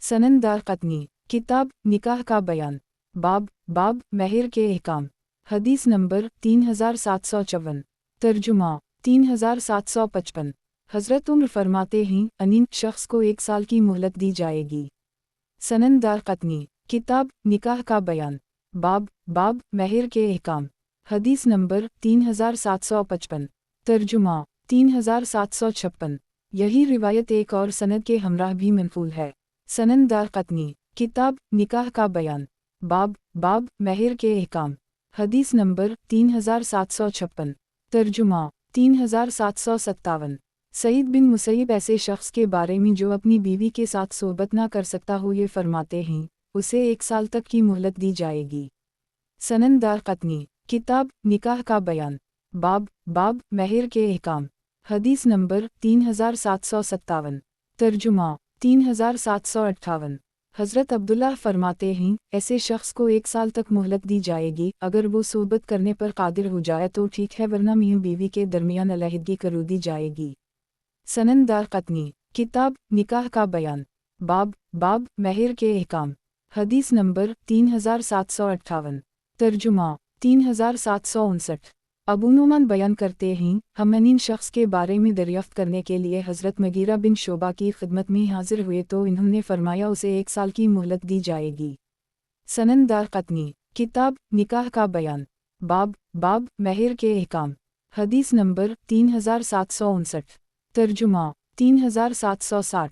सनन दारक़ुतनी, किताब निकाह का बयान, बाब महर के अहकाम, हदीस नंबर 3754, तर्जुमा 3755। हज़रत उम्र फरमाते हैं, अनीन शख्स को 1 साल की मोहलत दी जाएगी। सनन दारक़ुतनी, किताब निकाह का बयान, बाब महर के अहकाम, हदीस नंबर 3755, तर्जुमा 3756। यही रिवायत एक और सनद के हमराह भी मनफूल है। सनन दारक़ुतनी, किताब निकाह का बयान, बाब महर के अहकाम, हदीस नंबर 3756, तर्जुमा 3757। सईद बिन मुसैब ऐसे शख्स के बारे में जो अपनी बीवी के साथ सोहबत ना कर सकता हो, ये फरमाते हैं, उसे 1 साल तक की मोहलत दी जाएगी। सनन दारक़ुतनी, किताब निकाह का बयान, बाब महर के अहकाम, हदीस नंबर 3757, तर्जुमा 3758। हज़रत अब्दुल्लाह फरमाते हैं, ऐसे शख्स को 1 साल तक मोहलत दी जाएगी, अगर वो सोहबत करने पर कादिर हो जाए तो ठीक है, वरना मियां बीवी के दरमियान अलहदगी कर दी जाएगी। सनन दारक़ुतनी, किताब निकाह का बयान, बाब महर के अहकाम, हदीस नंबर 3758, तर्जुमा 3759। अबू नुमान बयान करते हैं, हम अनीन शख्स के बारे में दरियाफ्त करने के लिए हज़रत मगीरा बिन शोबा की खिदमत में हाजिर हुए तो इन्होंने फरमाया, उसे 1 साल की मोहलत दी जाएगी। सनन दारक़ुतनी, किताब निकाह का बयान, बाब महर के अहकाम, हदीस नंबर 3759, तर्जुमा 3760।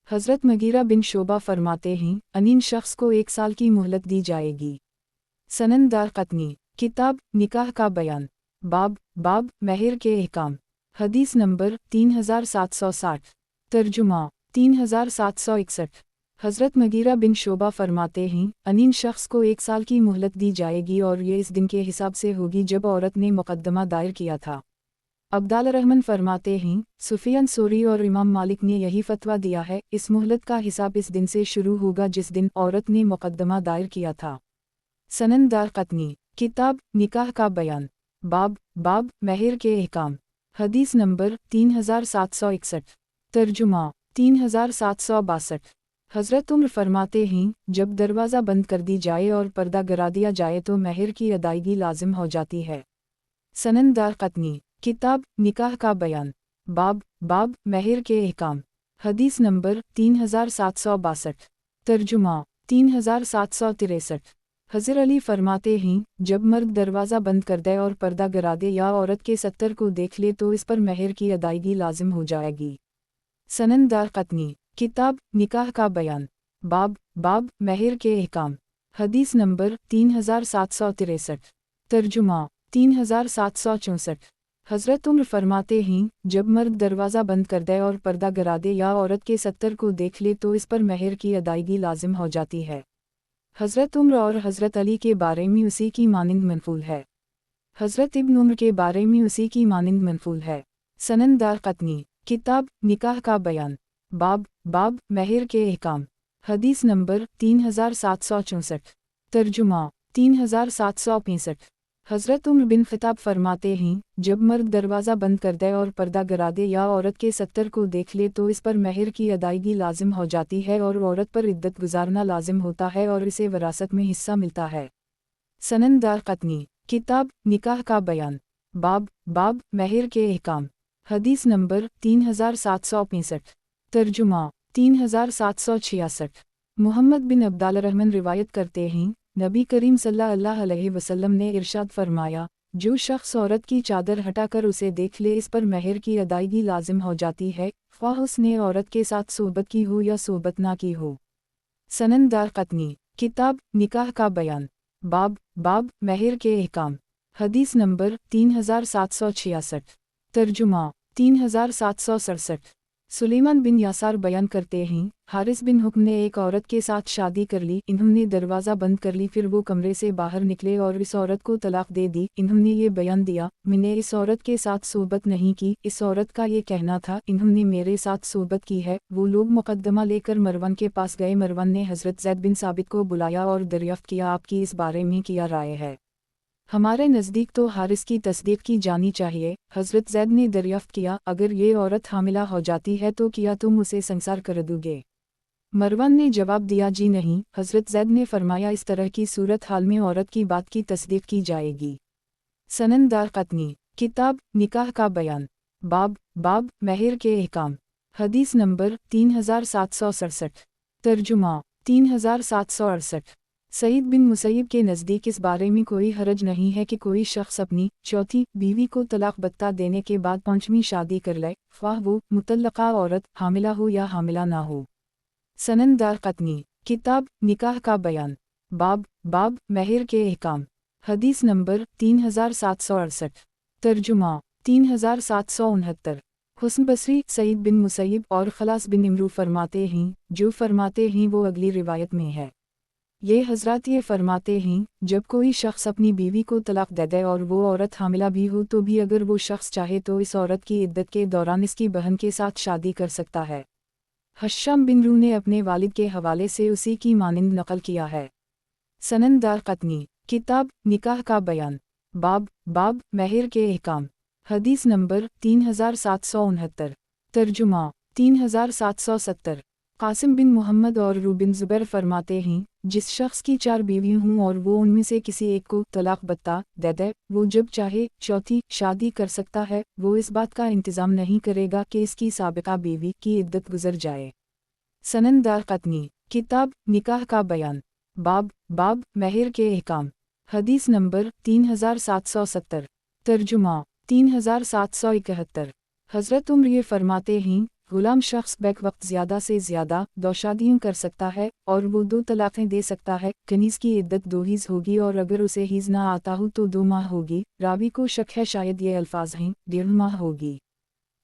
हज़रत मगीरा बिन शोबा फरमाते हैं, अनीन शख्स को 1 साल की मोहलत दी जाएगी। सनन दारक़ुतनी, किताब निकाह का बयान, बाब महर के अहकाम, हदीस नंबर 3760, तर्जुमा 3761। हज़रत मगीरा बिन शोबा फरमाते हैं, अनीन शख्स को 1 साल की मोहलत दी जाएगी और ये इस दिन के हिसाब से होगी जब औरत ने मुकद्दमा दायर किया था। अब्दाल रहमान फरमाते हैं, सुफियान सोरी और इमाम मालिक ने यही फतवा दिया है, इस मोहलत का हिसाब इस दिन से शुरू होगा जिस दिन औरत ने मुकद्दमा दायर किया था। सनन दारक़ुतनी, किताब निकाह का बयान, बाब महर के अहकाम, हदीस नंबर 3761, तर्जुमा 3762। हज़रत उम्र फरमाते हैं, जब दरवाज़ा बंद कर दी जाए और पर्दा गिरा दिया जाए तो महर की अदायगी लाजिम हो जाती है। सनन दारक़ुतनी, किताब निकाह का बयान, बाब महर के अहकाम, हदीस नंबर 3762, तर्जुमा 3763। हज़रत अली फरमाते हैं, जब मर्द दरवाज़ा बंद कर दे और पर्दा गिरा दे या औरत के सत्तर को देख ले तो इस पर महर की अदायगी लाजिम हो जाएगी। सनन दारक़ुतनी, किताब निकाह का बयान, बाब महर के अहकाम, हदीस नंबर 3763, तर्जुमा 3764। हज़रत उम्र फरमाते हैं, जब मर्द दरवाज़ा बंद कर दे और पर्दा गिरा दे या औरत के सत्तर को देख ले तो इस पर महर की अदायगी लाजिम हो जाती है। हज़रत उम्र और हज़रत अली के बारे में उसी की मानिंद मनफूल है। हज़रत इब्न उम्र के बारे में उसी की मानिंद मनफूल है। सनन दारक़ुतनी, किताब निकाह का बयान, बाब महर के अहकाम, हदीस नंबर 3764, तर्जुमा 3765। हज़रत उम्र बिन ख़िताब फरमाते हैं, जब मर्द दरवाज़ा बंद कर दे और पर्दा गिरा दे या औरत के सत्तर को देख ले तो इस पर महर की अदायगी लाजिम हो जाती है और औरत पर इद्दत गुजारना लाजिम होता है और इसे विरासत में हिस्सा मिलता है। सनन दारक़ुतनी, किताब निकाह का बयान, बाब महर के अहकाम, हदीस नंबर 3765, तर्जुमा 3766। मोहम्मद बिन अब्दाल रहमान रिवायत करते हैं, नबी करीम सल्लल्लाहु अलैहि वसल्लम ने इरशाद फरमाया, जो शख्स औरत की चादर हटाकर उसे देख ले इस पर महर की अदायगी लाजिम हो जाती है, ख्वाह उसने औरत के साथ सोबत की हो या सोबत ना की हो। सनन दारक़ुतनी, किताब निकाह का बयान, बाब महर के अहकाम। हदीस नंबर 3766। तर्जुमा 3767। सुलेमान बिन यासार बयान करते हैं, हारिस बिन हुक्म ने एक औरत के साथ शादी कर ली, इन्होंने दरवाज़ा बंद कर ली, फिर वो कमरे से बाहर निकले और इस औरत को तलाक दे दी। इन्होंने ये बयान दिया, मैंने इस औरत के साथ सोबत नहीं की। इस औरत का ये कहना था, इन्होंने मेरे साथ सोबत की है। वो लोग मुकद्दमा लेकर मरवन के पास गए। मरवन ने हज़रत ज़ैद बिन साबित को बुलाया और दरियाफ्त किया, आपकी इस बारे में क्या राय है? हमारे नज़दीक तो हारिस की तस्दीक की जानी चाहिए। हज़रत ज़ैद ने दरियाफ्त किया, अगर ये औरत हामिला हो जाती है तो क्या तुम उसे संसार कर दोगे? मरवन ने जवाब दिया, जी नहीं। हज़रत ज़ैद ने फरमाया, इस तरह की सूरत हाल में औरत की बात की तस्दीक की जाएगी। सनन दारक़ुतनी, किताब निकाह का बयान, बाब महर के अहकाम। हदीस नंबर 3767। तर्जुमा 3768। सईद बिन मुसैयब के नज़दीक इस बारे में कोई हरज नहीं है कि कोई शख्स अपनी चौथी बीवी को तलाक बत्ता देने के बाद पांचवीं शादी कर ले, ख्वाह वो मुतल्लका औरत हामिला हो या हामिला ना हो। सनन दारक़ुतनी, किताब निकाह का बयान, बाब महर के अहकाम। हदीस नंबर 3768। तर्जुमा 3769। हुस्न बसरी, सईद बिन मुसैयब और खलास बिन इमरू फरमाते हैं, जो फरमाते हैं वो अगली रिवायत में है। ये हज़रात ये फरमाते हैं, जब कोई शख्स अपनी बीवी को तलाक दे दे और वो औरत हामिला भी हो तो भी अगर वो शख्स चाहे तो इस औरत की इद्दत के दौरान इसकी बहन के साथ शादी कर सकता है। हश्शाम बिन रू ने अपने वालिद के हवाले से उसी की मानिंद नकल किया है। सनन दारक़ुतनी, किताब निकाह का बयान, बाब महर के अहकाम। हदीस नंबर 3769। तर्जुमा 3770। कासिम बिन मोहम्मद और रू बिन ज़ुबैर फरमाते हैं, जिस शख्स की 4 बीवियाँ हों और वो उनमें से किसी एक को तलाक बत्ता दे दे, वो जब चाहे चौथी शादी कर सकता है। वो इस बात का इंतज़ाम नहीं करेगा कि इसकी साबिक़ा बीवी की इद्दत गुजर जाए। सनन दारक़ुतनी, किताब निकाह का बयान, बाब महर के अहकाम। हदीस नंबर 3770। तर्जुमा 3771। हज़रत उम्र ये फरमाते हैं, गुलाम शख्स बैक वक्त ज़्यादा से ज़्यादा 2 शादियाँ कर सकता है और वो 2 तलाक़ें दे सकता है। कनीज़ की इद्दत 2 हीज़ होगी और अगर उसे हीज़ ना आता हो तो 2 माह होगी। रावी को शक है शायद ये अल्फाज हैं, 1.5 माह होगी।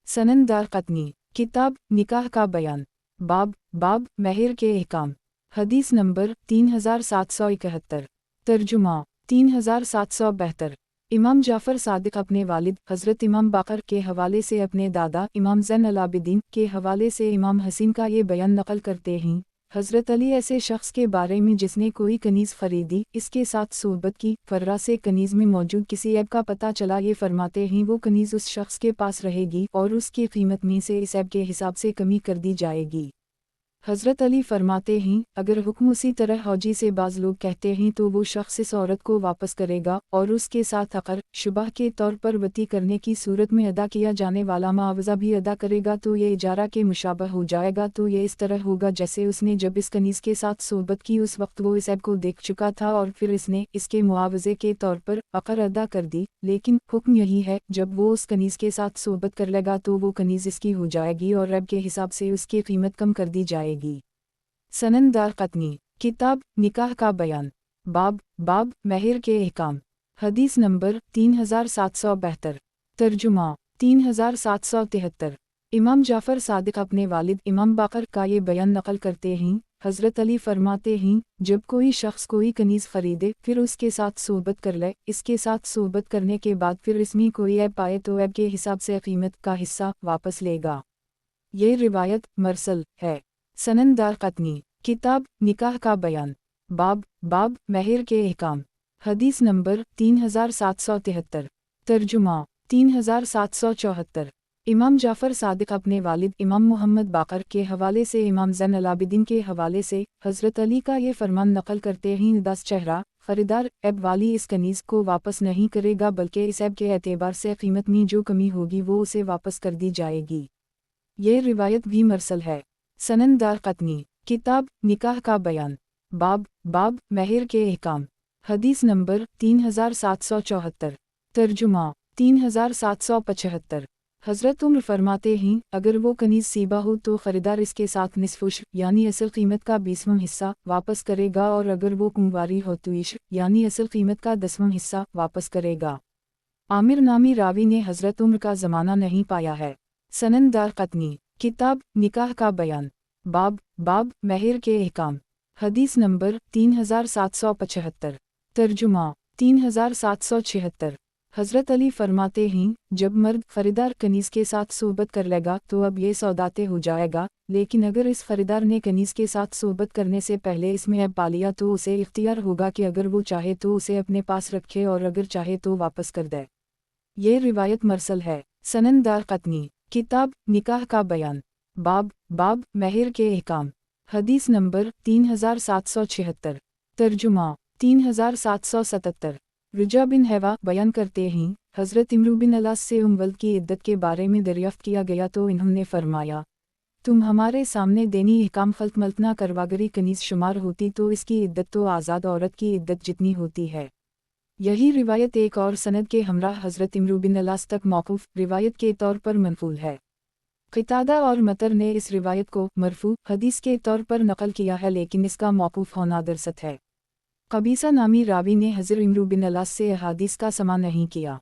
सनन दारक़ुतनी, किताब निकाह का बयान, बाब महर के अहकाम। हदीस नंबर 3771। तर्जुमा 3772। इमाम जाफ़र सादिक अपने वालिद हज़रत इमाम बाकर के हवाले से अपने दादा इमाम ज़ैनुल आबिदीन के हवाले से इमाम हसीन का ये बयान नकल करते हैं, हज़रत अली ऐसे शख्स के बारे में जिसने कोई कनीज़ ख़रीदी, इसके साथ सोबत की, फर्रा से कनीज़ में मौजूद किसी ऐब का पता चला, ये फरमाते हैं वो कनीज़ उस शख्स के पास रहेगी और उसकी कीमत में से इस ऐब के हिसाब से कमी कर दी जाएगी। हज़रत अली फरमाते हैं, अगर हुक्म उसी तरह हौजी से बाज़ लोग कहते हैं तो वो शख्स इस औरत को वापस करेगा और उसके साथ अक़र शुबह के तौर पर वती करने की सूरत में अदा किया जाने वाला मुआवज़ा भी अदा करेगा तो ये इजारा के मुशाबह हो जाएगा। तो ये इस तरह होगा जैसे उसने जब इस कनीज़ के साथ सोबत की उस वक्त वो इस ऐब को देख चुका था और फिर इसने इसके मुआवज़े के तौर पर अक़र अदा कर दी। लेकिन हुक्म यही है, जब वो उस कनीज़ के साथ सोबत कर लेगा तो वो कनीज़ इसकी हो जाएगी और ऐब के हिसाब से उसकी कीमत कम कर दी जाएगी। सनन दारक़ुतनी, किताब निकाह का बयान, बाब महर के अहकाम। हदीस नंबर 3772। तर्जुमा 3773। इमाम जाफ़र सादिक अपने वालिद इमाम बाकर का ये बयान नकल करते हैं, हज़रत अली फरमाते हैं, जब कोई शख्स कोई कनीज़ ख़रीदे फिर उसके साथ सोबत कर ले, इसके साथ सोबत करने के बाद फिर इसमें कोई ऐब पाए तो ऐब के हिसाब से कीमत का हिस्सा वापस लेगा। ये रिवायत मरसल है। सनन दारक़ुतनी, किताब निकाह का बयान, बाब महर के अहकाम। हदीस नंबर 3773। तर्जुमा 3774। इमाम जाफ़र सादिक अपने वालिद इमाम मोहम्मद बाकर के हवाले से इमाम ज़ैनुल आबिदीन के हवाले से हज़रत अली का ये फरमान नकल करते हैं, 10 चेहरा ख़रीदार ऐब वाली इस कनीज़ को वापस नहीं करेगा बल्कि इस ऐब के एतबार से कीमत में जो कमी होगी वो उसे वापस कर दी जाएगी। ये रिवायत भी मरसल है। सनन दारक़ुतनी, किताब निकाह का बयान, बाब महर के अहकाम। हदीस नंबर 3774। तर्जुमा 3775। हज़रत उम्र फरमाते हैं, अगर वो कनीज़ सीबा हो तो ख़रीदार इसके साथ निस्फ़ उश्र यानी असल कीमत का 20वां हिस्सा वापस करेगा, और अगर वो कुंवारी हो तो इश्र यानी असल कीमत का 10वां हिस्सा वापस करेगा। आमिर नामी रावी ने हज़रत उम्र का ज़माना नहीं पाया है। सनन दारक़ुतनी। किताब निकाह का बयान। बाब महर के अहकाम। हदीस नंबर 3775। तर्जुमा 3776। हज़रत अली फरमाते हैं, जब मर्द ख़रीदार कनीज़ के साथ सोहबत कर लेगा तो अब ये सौदाते हो जाएगा, लेकिन अगर इस ख़रीदार ने कनीज़ के साथ सोहबत करने से पहले इसमें ऐब पा लिया तो उसे इख्तियार होगा कि अगर वो चाहे तो उसे अपने पास रखे और अगर चाहे तो वापस कर दे। ये रिवायत मरसल है। सनन दारक़ुतनी। किताब निकाह का बयान। बाब महर के अहकाम। हदीस नंबर 3776। तर्जुमा 3777। रुजा बिन हैवा बयान करते हैं, हज़रत इमरू बिन अलास से वल्द की इद्दत के बारे में दरियाफ़्त किया गया तो इन्होंने फरमाया, तुम हमारे सामने देनी अहकाम खल्त मल्तना करवागरी कनीज़ शुमार होती तो इसकी इद्दत तो आज़ाद औरत की इद्दत जितनी होती है। यही रिवायत एक और सनद के हमराह हज़रत इमरू बिन अलास तक मौकूफ़ रिवायत के तौर पर मनक़ूल है। क़तादा और मतर ने इस रिवायत को मरफ़ू हदीस के तौर पर नक़ल किया है, लेकिन इसका मौकूफ़ होना दरसत है। कबीसा नामी रावी ने हज़रत इमरू बिन अलास से अहादीस का समा नहीं किया।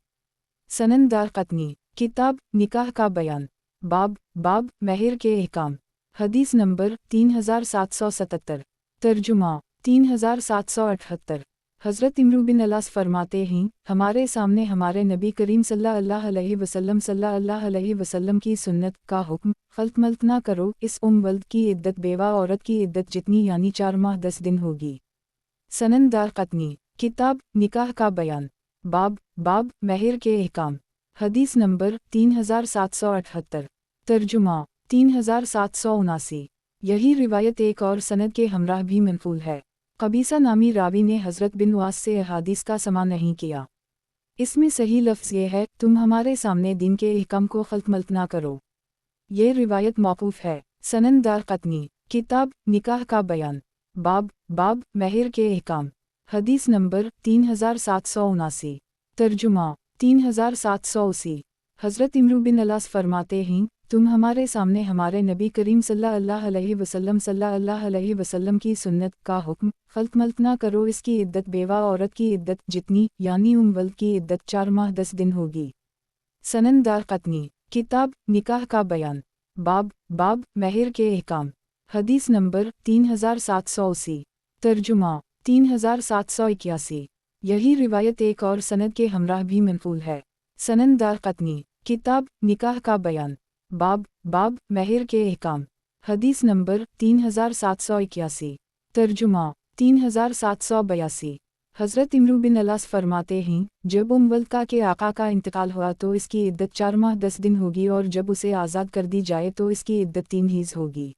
सनन दारक़ुतनी। किताब निकाह का बयान। बाब महर के अहकाम। हदीस नंबर 3777। तर्जुमा 3778। हज़रत इमरू बिन अलास फरमाते हैं, हमारे सामने हमारे नबी करीम सल्लल्लाहु अलैहि वसल्लम की सुन्नत का हुक्म खल्त मल्त ना करो, इस वल्द की इद्दत बेवा औरत की इद्दत जितनी यानी 4 माह 10 दिन होगी। सनन दारक़ुतनी। किताब निकाह का बयान। बाब महर के अहकाम। हदीस नंबर 3778। तर्जुमा 3779। यही रिवायत एक और सनद के हमराह भी मनक़ूल है। कबीसा नामी रावी ने हज़रत बिन वास से अहादीस का समा नहीं किया। इसमें सही लफ्ज़ ये है, तुम हमारे सामने दिन के अहकाम को खल्त मल्त ना करो। ये रिवायत मौकूफ़ है। सनन दारक़ुतनी। किताब निकाह का बयान। बाब महर के अहकाम। हदीस नंबर 3779। तर्जुमा 3780। हज़रत इमरू बिन अलास फरमाते हैं, तुम हमारे सामने हमारे नबी करीम सल्लल्लाहु अलैहि वसल्लम की सुन्नत का हुक्म खल्त मल्त ना करो, इसकी इद्दत बेवा औरत की इद्दत जितनी यानी वल्द की इद्दत 4 माह 10 दिन होगी। सनन दारक़ुतनी। किताब निकाह का बयान। बाब महर के अहकाम। हदीस नंबर 3780। तर्जुमा 3781। यही रिवायत एक और सनद के हमराह भी मनक़ूल है। सनन दारक़ुतनी। किताब निकाह का बयान। बाब महर के अहकाम। हदीस नंबर 3781। तर्जुमा 3782। हज़रत इमरू बिन अलास फरमाते हैं, जब वल्द के आका का इंतकाल हुआ तो इसकी इद्दत 4 माह 10 दिन होगी, और जब उसे आज़ाद कर दी जाए तो इसकी इद्दत 3 हीज़ होगी।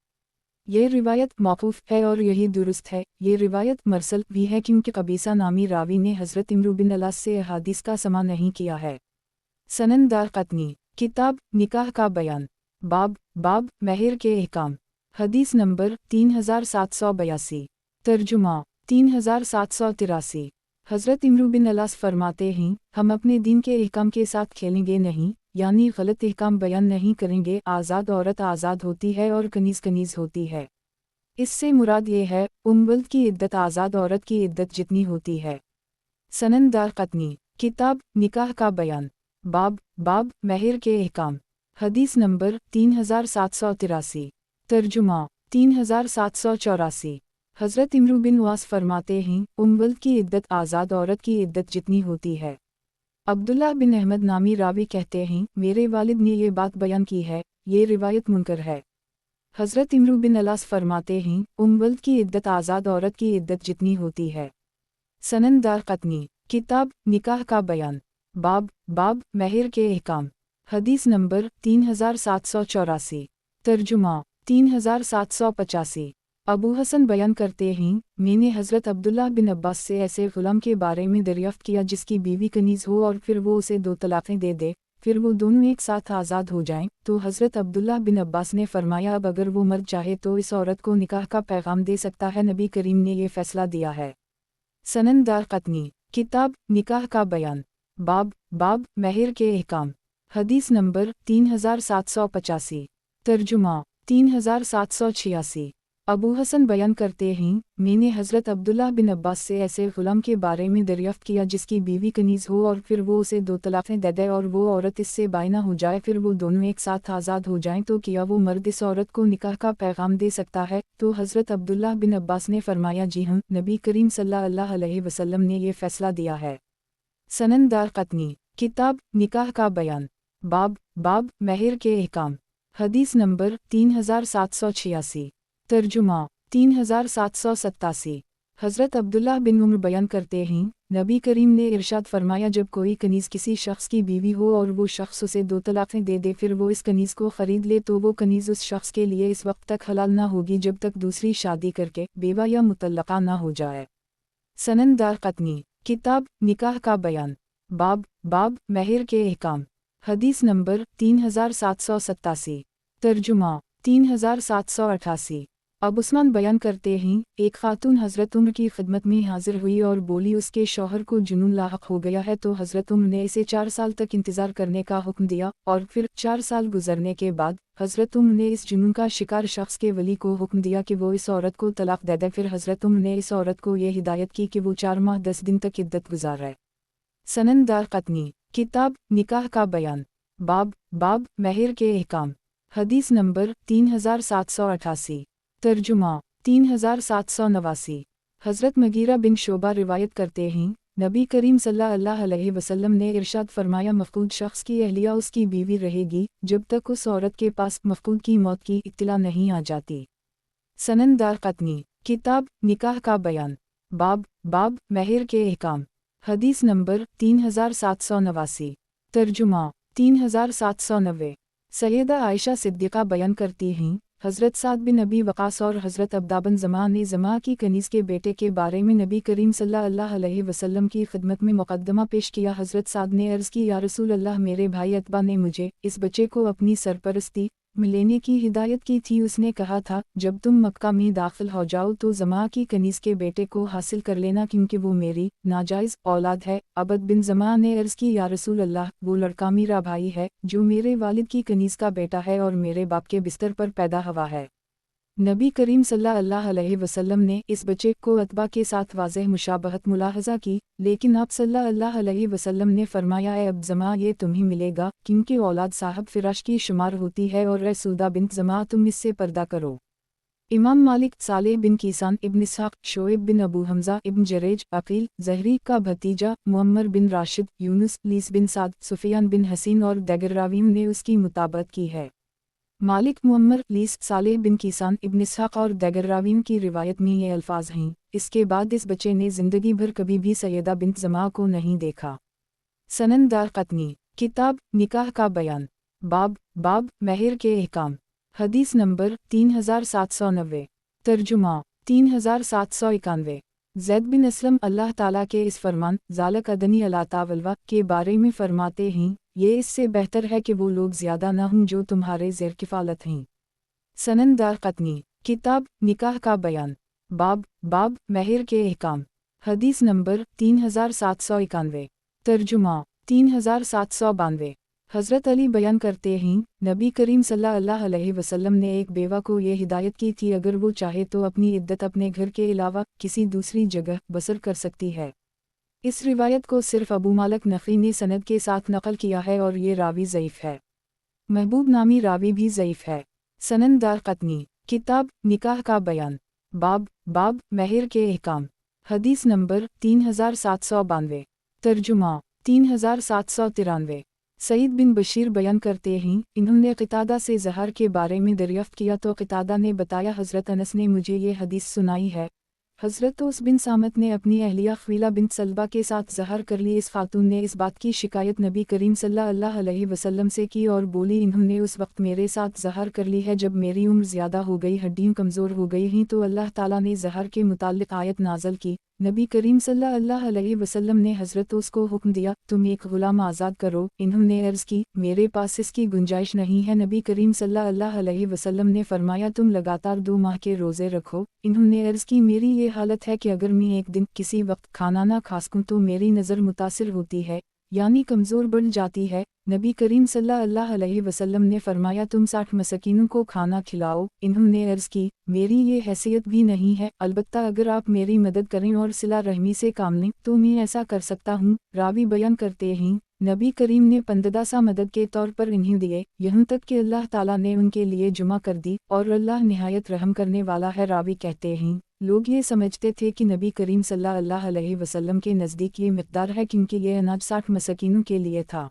ये रिवायत मौकूफ़ है और यही दुरुस्त है। ये रिवायत मरसल भी है क्योंकि कबीसा नामी रावी ने हज़रत इमरू बिन अलास से अहादीस का समा नहीं किया है। सनन दारक़ुतनी। किताब निकाह का बयान। बाब महर के अहकाम। हदीस नंबर 3782। तर्जुमा 3783। हज़रत इमरू बिन अलास फरमाते हैं, हम अपने दीन के अहकाम के साथ खेलेंगे नहीं, यानी गलत अहकाम बयान नहीं करेंगे। आज़ाद औरत आज़ाद होती है और कनीज़ कनीज़ होती है। इससे मुराद ये है, वल्द की इद्दत आज़ाद औरत की इद्दत जितनी होती है। सनन दारक़ुतनी। किताब निकाह का बयान। बाब महर के अहकाम। हदीस नंबर 3783। तर्जुमा 3784। हज़रत इमरू बिन वास फरमाते हैं, वल्द की इद्दत आज़ाद औरत की इद्दत जितनी होती है। अब्दुल्ला बिन अहमद नामी रावी कहते हैं, मेरे वालिद ने ये बात बयान की है, ये रिवायत मुनकर है। हज़रत इमरू बिन अलास फरमाते हैं, वल्द की इद्दत आज़ाद औरत की इद्दत जितनी होती है। सनन दारक़ुतनी। किताब निकाह का बयान। बाब महर के अहकाम। हदीस नंबर 3784। तर्जुमा 3785। अबू हसन बयान करते हैं, मैंने हज़रत अब्दुल्ला बिन अब्बास से ऐसे ग़ुलाम के बारे में दरियाफ़्त किया जिसकी बीवी कनीज़ हो और फिर वो उसे 2 तलाक़ें दे दे, फिर वो दोनों एक साथ आज़ाद हो जाएं, तो हज़रत अब्दुल्लाह बिन अब्बास ने फरमाया अब अगर वो मर्द चाहे तो इस औरत को निकाह का पैगाम दे सकता है। नबी करीम ने ये फैसला दिया है। सनन दारक़ुतनी किताब निकाह का बयान बाब महर के अहकाम हदीस नंबर 3785 तर्जुमा 3786 अबू हसन बयान करते हैं मैंने हज़रत अब्दुल्लाह बिन अब्बास से ऐसे ग़ुलाम के बारे में दरियाफ़्त किया जिसकी बीवी कनीज़ हो और फिर वो उसे 2 तलाक़ें दे दे और वो औरत इससे बाइना हो जाए, फिर वो दोनों एक साथ आज़ाद हो जाएं, तो क्या वो मर्द इस औरत को निकाह का पैगाम दे सकता है? तो हज़रत अब्दुल्लाह बिन अब्बास ने फरमाया जी हाँ, नबी करीम सल्लल्लाहु अलैहि वसल्लम ने ये फ़ैसला दिया है। सनन दारक़ुतनी किताब निकाह का बयान बाब महर के अहकाम हदीस नंबर 3786 तर्जुमा 3787 हज़रत अब्दुल्लाह बिन उम्र बयान करते हैं नबी करीम ने इरशाद फरमाया जब कोई कनीज़ किसी शख्स की बीवी हो और वो शख्स उसे 2 तलाक़ें दे दे, फिर वो इस कनीज़ को ख़रीद ले, तो वो कनीज़ उस शख्स के लिए इस वक्त तक हलाल ना होगी जब तक दूसरी शादी करके बेवा या मुतल्लक़ा ना हो जाए। सनन दारक़ुतनी किताब निकाह का बयान बाब महर के अहकाम हदीस नंबर 3787 तर्जुमा 3788 अब उस्मान बयान करते हैं एक खातून हज़रत उम्र की खिदमत में हाजिर हुई और बोली उसके शौहर को जुनून लाहक हो गया है, तो हज़रत उम्र ने इसे 4 साल तक इंतज़ार करने का हुक्म दिया और फिर 4 साल गुजरने के बाद हज़रत उम्र ने इस जुनून का शिकार शख्स के वली को हुक्म दिया कि वो इस औरत को तलाक दे दे। फिर हज़रत उम्र ने इस औरत को ये हिदायत की कि वो 4 माह 10 दिन तक इद्दत गुजारे। सनन दारक़ुतनी किताब निकाह का बयान बाब महर के अहकाम हदीस नंबर 3788 तर्जुमा 3789 हज़रत मगीरा बिन शोबा रिवायत करते हैं नबी करीम सल्लल्लाहु अलैहि वसल्लम ने इरशाद फरमाया मफ़क़ूद शख्स की अहलिया उसकी बीवी रहेगी जब तक उस औरत के पास मफ़क़ूद की मौत की इत्तला नहीं आ जाती। सनन दारक़ुतनी किताब निकाह का बयान बाब महर के अहकाम हदीस नंबर 3789 तर्जुमा 3790 सैयदा आयशा सिद्दीक़ा बयान करती हैं हज़रत साद बिन नबी वक़ास और हज़रत अब्दा बिन ज़मा ने ज़मा की कनीज़ के बेटे के बारे में नबी करीम सल्लल्लाहु अलैहि वसल्लम की खिदमत में मुक़द्दमा पेश किया। हज़रत साद ने अर्ज़ की या रसूल अल्लाह, मेरे भाई अतबा ने मुझे इस बच्चे को अपनी सरपरस्ती में लेने की हिदायत की थी। उसने कहा था जब तुम मक्का में दाखिल हो जाओ तो ज़मा की कनीज़ के बेटे को हासिल कर लेना क्योंकि वो मेरी नाजायज़ औलाद है। अबद बिन ज़मा ने अर्ज़ की या रसूल अल्लाह, वो लड़का मेरा भाई है जो मेरे वालिद की कनीज़ का बेटा है और मेरे बाप के बिस्तर पर पैदा हुआ है। नबी करीम सल्लल्लाहु अलैहि वसल्लम ने इस बच्चे को अतबा के साथ वाज़ेह मुशाबहत मुलाहज़ा की, लेकिन आप सल्लल्लाहु अलैहि वसल्लम ने फरमाया ए अब ज़मा ये तुम्हें मिलेगा क्योंकि औलाद साहब फिराश की शुमार होती है और ए सूदा बिन्त ज़मा तुम इससे पर्दा करो। इमाम मालिक, सालेह बिन कीसान, इब्न इसहाक़, शोएब बिन अबू हमज़ा, इब्न जरेज, अकील ज़हरी का भतीजा, मुअम्मर बिन राशिद, यूनुस, लीस बिन साद, सुफियान बिन हसीन और दीगर रावियों ने उसकी मुताबत की है। मालिक, मुअम्मर, लीस, सालेह बिन कीसान, इब्न इसहाक़ और दीगर रावियों की रिवायत में ये अल्फाज हैं इसके बाद इस बच्चे ने ज़िंदगी भर कभी भी सैयदा बिन्त ज़मा को नहीं देखा। सनन दारक़ुतनी किताब निकाह का बयान बाब महर के अहकाम हदीस नंबर 3790 तर्जुमा 3791 ज़ैद बिन असलम अल्लाह ताला के इस फरमान ज़ालक अदनी अला तावल्वा के बारे में फरमाते हैं ये इससे बेहतर है कि वो लोग ज़्यादा न हों जो तुम्हारे ज़ेर किफ़ालत हैं। सनन दारक़ुतनी किताब निकाह का बयान बाब महर के अहकाम हदीस नंबर 3791 तर्जुमा 3792 हज़रत अली बयान करते हैं नबी करीम सल्लल्लाहु अलैहि वसल्लम ने एक बेवा को ये हिदायत की थी अगर वो चाहे तो अपनी इद्दत अपने घर के अलावा किसी दूसरी जगह बसर कर सकती है। इस रिवायत को सिर्फ अबू मालिक नक़ी ने सनद के साथ नकल किया है और ये रावी ज़ईफ़ है। महबूब नामी रावी भी ज़ईफ़ है। सनन दारक़ुतनी किताब निकाह का बयान बाब महर के अहकाम हदीस नंबर 3792 तर्जुमा 3793 सईद बिन बशीर बयान करते हैं इन्होंने क़तादा से ज़हर के बारे में दरियाफ़्त किया तो क़तादा ने बताया हज़रत अनस ने मुझे ये हदीस सुनाई है। हज़रत उस बिन सामत ने अपनी अहलिया ख़वीला बिन सलबा के साथ ज़हर कर ली। इस खातून ने इस बात की शिकायत नबी करीम सल्लल्लाहु अलैहि वसल्लम से की और बोली इन्होंने उस वक्त मेरे साथ ज़हर कर ली है जब मेरी उम्र ज़्यादा हो गई, हड्डियाँ कमज़ोर हो गई हैं। तो अल्लाह ताला ने ज़हर के मुताल्लिक़ आयत नाज़ल की, नबी करीम सल्लल्लाहु अलैहि वसल्लम ने हज़रत उस को हुक्म दिया, तुम एक गुलाम आज़ाद करो। इन्होंने अर्ज़ की, मेरे पास इसकी गुंजाइश नहीं है। नबी करीम सल्लल्लाहु अलैहि वसल्लम ने फरमाया, तुम लगातार 2 माह के रोज़े रखो। इन्होंने अर्ज़ की, मेरी ये हालत है कि अगर मैं एक दिन किसी वक्त खाना ना खा सकूं तो मेरी नज़र मुतासिर होती है, यानी कमज़ोर बढ़ जाती है। नबी करीम सल्लल्लाहु अलैहि वसल्लम ने फरमाया, तुम 60 मसकीनों को खाना खिलाओ। इन्होंने अर्ज़ की, मेरी ये हैसियत भी नहीं है, अलबत्ता अगर आप मेरी मदद करें और सिला रहमी से काम लें तो मैं ऐसा कर सकता हूँ। रावी बयान करते हैं, नबी करीम ने 15 सा मदद के तौर पर इन्हें दिए, यहाँ तक कि अल्लाह ताला ने उनके लिए जुमा कर दी और अल्लाह निहायत रहम करने वाला है। रावी कहते हैं, लोग ये समझते थे कि नबी करीम सल्लल्लाहु अलैहि वसल्लम के नज़दीक ये मिक़दार है क्योंकि ये अनाज 60 मसकीनों के लिए था।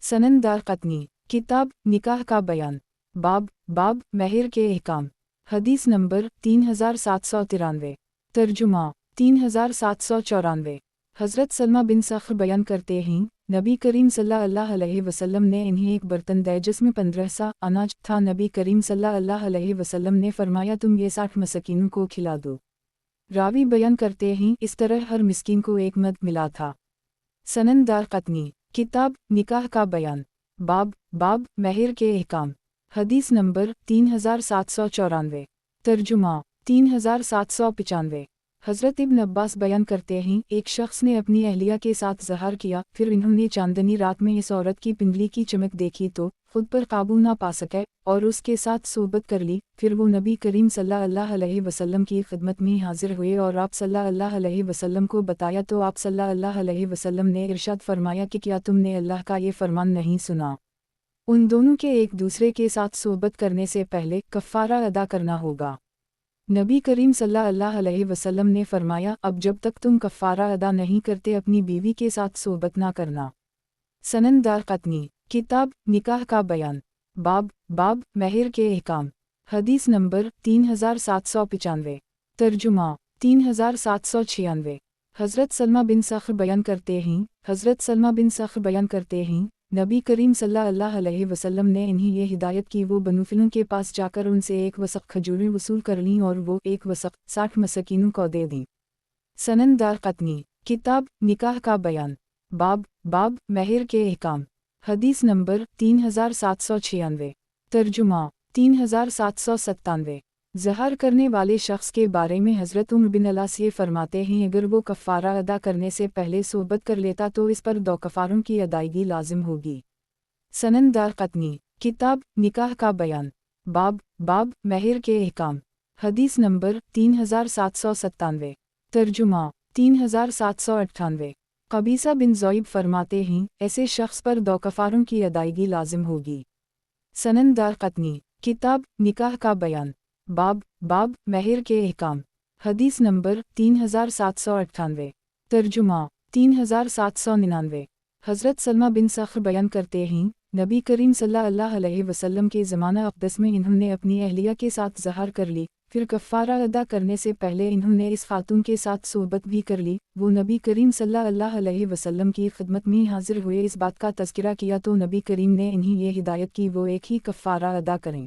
सनन दारक़ुतनी, किताब निकाह का बयान, बाब महर के अहकाम। हदीस नंबर 3793। तर्जुमा 3794। हज़रत सलमा बिन सख्र बयान करते हैं, नबी करीम सल्लल्लाहु अलैहि वसल्लम ने इन्हें एक बर्तन दिया जिसमें 15 सा अनाज था। नबी करीम सल्लल्लाहु अलैहि वसल्लम ने फरमाया, तुम ये 60 मसकीनों को खिला दो। रावी बयान करते हैं, इस तरह हर मिस्कीन को एक मद मिला था। सनन दारक़ुतनी, किताब निकाह का बयान, बाब महर के अहकाम। हदीस नंबर 3794। तर्जुमा 3795। हज़रत इब्न अब्बास बयान करते हैं, एक शख्स ने अपनी अहलिया के साथ ज़हार किया, फिर इन्होंने चांदनी रात में इस औरत की पिंडली की चमक देखी तो खुद पर काबू ना पा सके और उसके साथ सोबत कर ली। फिर वो नबी करीम सल्लल्लाहु अलैहि वसल्लम की खिदमत में हाजिर हुए और आप सल्लल्लाहु अलैहि वसल्लम को बताया तो आप सल्लल्लाहु अलैहि वसल्लम ने इरशाद फरमाया कि क्या तुमने अल्लाह का ये फरमान नहीं सुना? उन दोनों के एक दूसरे के साथ सोबत करने से पहले कफ़ारा अदा करना होगा। नबी करीम सल्लल्लाहु अलैहि वसल्लम ने फरमाया, अब जब तक तुम कफ़ारा अदा नहीं करते अपनी बीवी के साथ सोबत ना करना। सनन दारक़ुतनी, किताब निकाह का बयान, बाब महर के अहकाम। हदीस नंबर 3795। तर्जुमा 3796। हज़रत सलमा बिन सख्र बयान करते हैं, हज़रत सलमा बिन सख्र बयान करते हैं, नबी करीम सल्लल्लाहु अलैहि वसल्लम ने इन्हें ये हिदायत की वो बनुफिलों के पास जाकर उनसे 1 वसक़ खजूरें वसूल कर लीं और वो 1 वसक़ 60 मसकीनों को दे दी। सनन दारक़ुतनी, किताब निकाह का बयान, बाब महर के अहकाम। हदीस नंबर 3796। तर्जुमा 3797। ज़हार करने वाले शख्स के बारे में हज़रत उमर बिन अलास ये फरमाते हैं, अगर वो कफ़ारा अदा करने से पहले सोबत कर लेता तो इस पर 2 कफ़ारों की अदायगी लाजिम होगी। सनन दारक़ुतनी, किताब निकाह का बयान, बाब महर के अहकाम। हदीस नंबर 3797। तर्जुमा 3798। कबीसा बिन ज़ोइब फरमाते हैं, ऐसे शख्स पर 2 कफ़ारों की अदायगी लाजिम होगी। सनन दारक़ुतनी, किताब निकाह का बयान, बाब महर के अहकाम। हदीस नंबर 3798। तर्जुमा 3799। हज़रत सलमा बिन सख्र बयान करते हैं, नबी करीम सल्लल्लाहु अलैहि वसल्लम के ज़माना अक़दस में इन्होंने अपनी अहलिया के साथ ज़हार कर ली, फिर कफ़ारा अदा करने से पहले इन्होंने इस खातून के साथ सोबत भी कर ली। वो नबी करीम सल्लल्लाहु अलैहि वसल्लम की खिदमत में हाजिर हुए, इस बात का तज़किरा किया तो नबी करीम ने इन्हें ये हिदायत की वो एक ही कफ़ारा अदा करें।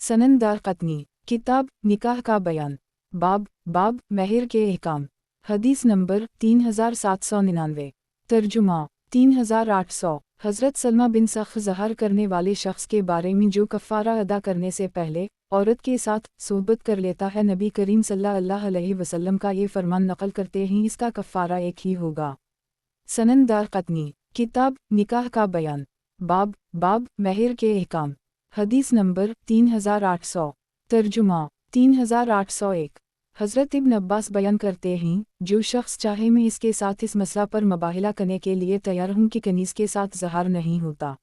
सनन दारक़ुतनी, किताब निकाह का बयान, बाब महर के अहकाम। हदीस नंबर 3799। तर्जुमा 3800। हज़रत सलमा बिन सख्र ज़हार करने वाले शख्स के बारे में जो कफ़ारा अदा करने से पहले औरत के साथ सोबत कर लेता है, नबी करीम सल्लल्लाहु अलैहि वसल्लम का ये फरमान नक़ल करते हैं, इसका कफ़ारा एक ही होगा। सनन दारक़ुतनी, किताब निकाह का बयान, बाब महर के अहकाम। हदीस नंबर 3800। तर्जुमा 3801। हज़रत इब्न अब्बास बयान करते हैं, जो शख्स चाहे मैं इसके साथ इस मसला पर मुबाहिला करने के लिए तैयार हूँ कि कनीज़ के साथ ज़हार नहीं होता।